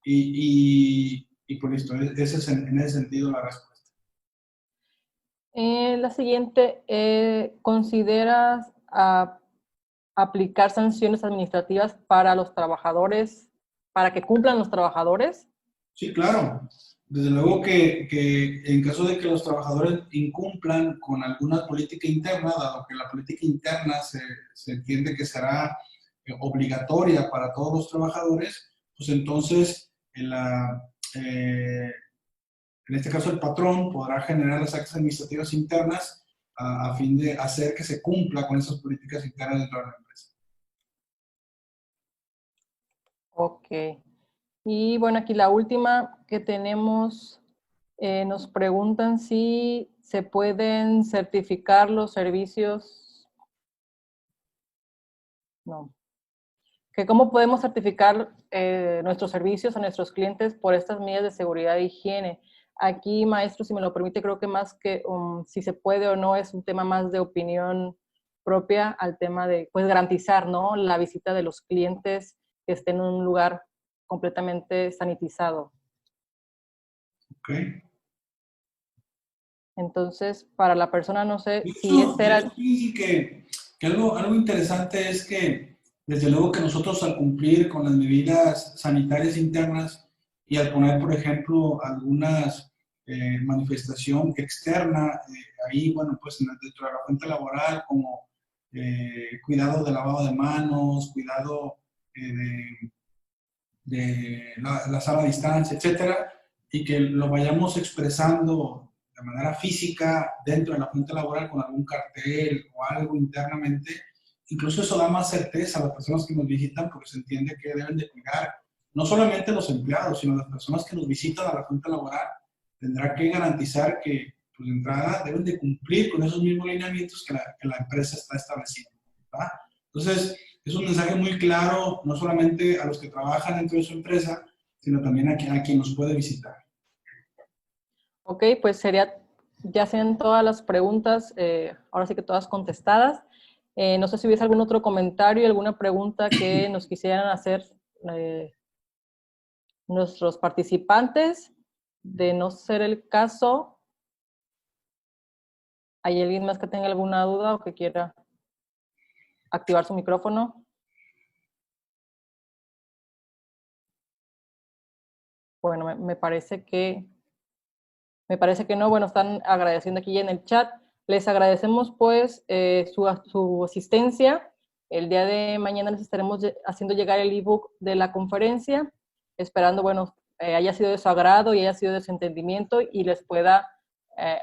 Y por listo, ese es en ese sentido la respuesta. La siguiente, ¿consideras aplicar sanciones administrativas para los trabajadores, para que cumplan los trabajadores? Sí, claro. Desde luego que en caso de que los trabajadores incumplan con alguna política interna, dado que la política interna se entiende que será obligatoria para todos los trabajadores, pues entonces en este caso el patrón podrá generar las actas administrativas internas a fin de hacer que se cumpla con esas políticas internas dentro de la empresa. Ok. Y bueno, aquí la última que tenemos, nos preguntan si se pueden certificar los servicios. No. Que cómo podemos certificar nuestros servicios a nuestros clientes por estas medidas de seguridad e higiene. Aquí, maestro, si me lo permite, creo que más que si se puede o no, es un tema más de opinión propia al tema de, pues, garantizar, ¿no?, la visita de los clientes que estén en un lugar completamente sanitizado. Ok. Entonces, para la persona, no sé si De este era... hecho, fíjense que algo interesante es que, desde luego que nosotros al cumplir con las medidas sanitarias internas y al poner, por ejemplo, algunas manifestación externa, ahí, bueno, pues dentro de la fuente laboral, como cuidado de lavado de manos, cuidado de la sana distancia, etcétera, y que lo vayamos expresando de manera física dentro de la fuente laboral con algún cartel o algo internamente, incluso eso da más certeza a las personas que nos visitan porque se entiende que deben de cuidar no solamente los empleados, sino las personas que nos visitan a la fuente laboral. Tendrá que garantizar que, pues, de entrada, deben de cumplir con esos mismos lineamientos que la empresa está estableciendo, ¿verdad? Entonces, es un mensaje muy claro, no solamente a los que trabajan dentro de su empresa, sino también a quien nos puede visitar. Ok, pues sería ya sean todas las preguntas, ahora sí que todas contestadas. No sé si hubiese algún otro comentario, alguna pregunta que nos quisieran hacer nuestros participantes. De no ser el caso, ¿hay alguien más que tenga alguna duda o que quiera activar su micrófono? Bueno, me parece que no. Bueno, están agradeciendo aquí en el chat. Les agradecemos pues su asistencia. El día de mañana les estaremos haciendo llegar el ebook de la conferencia, esperando, bueno, haya sido de su agrado y haya sido de su entendimiento y les pueda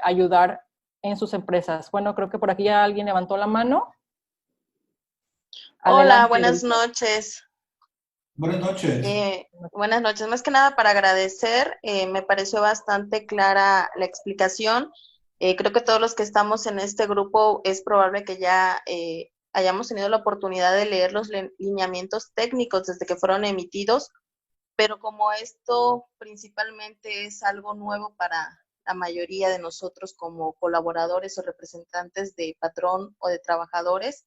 ayudar en sus empresas. Bueno, creo que por aquí ya alguien levantó la mano. Hola, Adelante, buenas Dulce. noches. Buenas noches. Buenas noches. Más que nada para agradecer, me pareció bastante clara la explicación. Creo que todos los que estamos en este grupo es probable que ya hayamos tenido la oportunidad de leer los lineamientos técnicos desde que fueron emitidos, pero como esto principalmente es algo nuevo para la mayoría de nosotros como colaboradores o representantes de patrón o de trabajadores,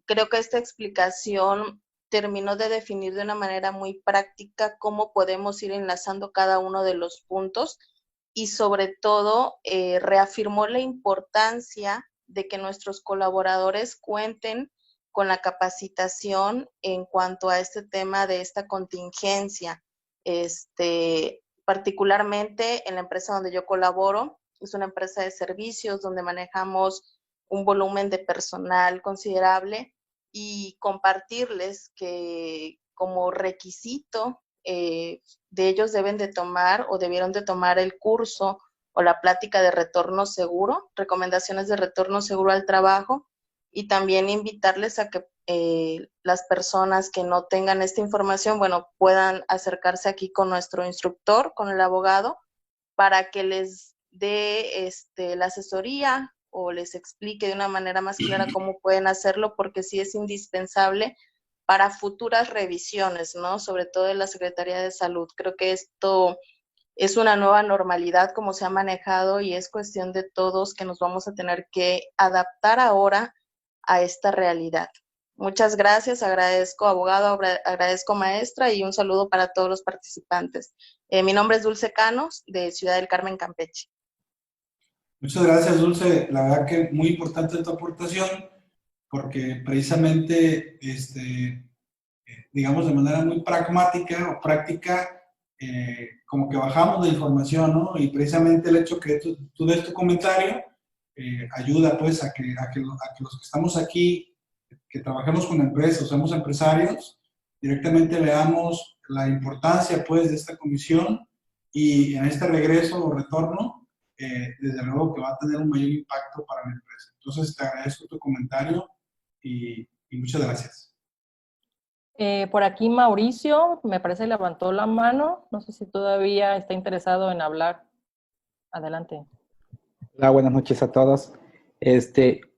creo que esta explicación terminó de definir de una manera muy práctica cómo podemos ir enlazando cada uno de los puntos y sobre todo reafirmó la importancia de que nuestros colaboradores cuenten con la capacitación en cuanto a este tema de esta contingencia. Particularmente en la empresa donde yo colaboro, es una empresa de servicios donde manejamos un volumen de personal considerable y compartirles que como requisito de ellos deben de tomar o debieron de tomar el curso o la plática de retorno seguro, recomendaciones de retorno seguro al trabajo, y también invitarles a que las personas que no tengan esta información, bueno, puedan acercarse aquí con nuestro instructor, con el abogado, para que les dé la asesoría o les explique de una manera más clara cómo pueden hacerlo, porque sí es indispensable para futuras revisiones, ¿no? Sobre todo en la Secretaría de Salud. Creo que esto es una nueva normalidad como se ha manejado y es cuestión de todos que nos vamos a tener que adaptar ahora a esta realidad. Muchas gracias, agradezco abogado, agradezco maestra y un saludo para todos los participantes. Mi nombre es Dulce Canos, de Ciudad del Carmen, Campeche. Muchas gracias, Dulce. La verdad que muy importante tu aportación, porque precisamente, digamos, de manera muy pragmática o práctica, como que bajamos la información, ¿no? Y precisamente el hecho que tú des tu comentario ayuda, pues, a que los que estamos aquí, que trabajemos con empresas, somos empresarios, directamente veamos la importancia, pues, de esta comisión y en este regreso o retorno, desde luego que va a tener un mayor impacto para la empresa. Entonces, te agradezco tu comentario y muchas gracias. Por aquí Mauricio, me parece levantó la mano. No sé si todavía está interesado en hablar. Adelante. Hola, buenas noches a todos.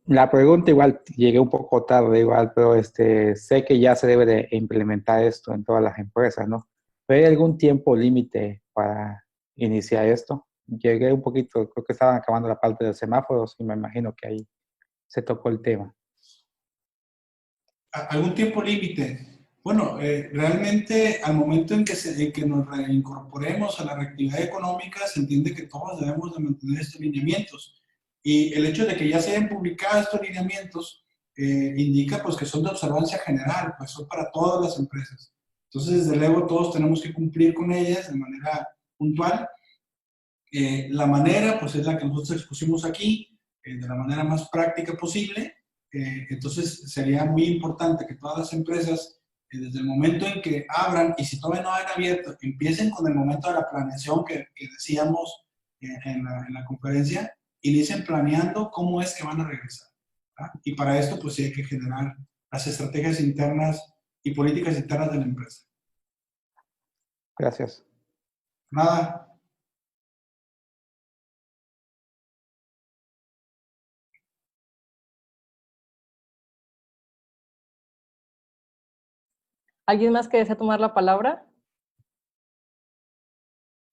La pregunta igual llegué un poco tarde igual, pero sé que ya se debe de implementar esto en todas las empresas, ¿no? ¿Pero hay algún tiempo límite para iniciar esto? Llegué un poquito, creo que estaban acabando la parte de los semáforos y me imagino que ahí se tocó el tema. ¿Algún tiempo límite? Bueno, realmente al momento en que nos reincorporemos a la reactividad económica, se entiende que todos debemos de mantener estos lineamientos. Y el hecho de que ya se hayan publicado estos lineamientos indica pues que son de observancia general, pues son para todas las empresas. Entonces, desde luego, todos tenemos que cumplir con ellas de manera puntual. La manera, pues es la que nosotros expusimos aquí, de la manera más práctica posible. Entonces, sería muy importante que todas las empresas, desde el momento en que abran, y si todavía no han abierto, empiecen con el momento de la planeación que decíamos en la conferencia, inicien planeando cómo es que van a regresar. ¿Verdad? Y para esto, pues sí hay que generar las estrategias internas y políticas internas de la empresa. Gracias. Nada. ¿Alguien más que desea tomar la palabra?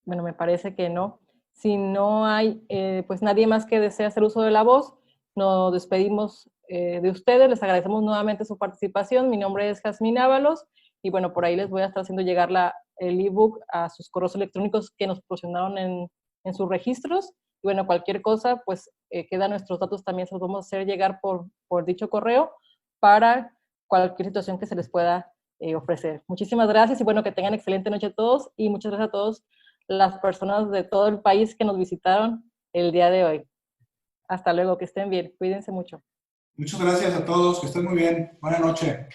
Bueno, me parece que no. Si no hay pues nadie más que desee hacer uso de la voz, nos despedimos de ustedes. Les agradecemos nuevamente su participación. Mi nombre es Jazmín Ábalos y bueno, por ahí les voy a estar haciendo llegar el ebook a sus correos electrónicos que nos proporcionaron en sus registros. Y bueno, cualquier cosa, pues quedan nuestros datos también, se los vamos a hacer llegar por dicho correo para cualquier situación que se les pueda ofrecer. Muchísimas gracias y bueno, que tengan excelente noche a todos y muchas gracias a todos las personas de todo el país que nos visitaron el día de hoy. Hasta luego, que estén bien, cuídense mucho. Muchas gracias a todos, que estén muy bien. Buenas noches.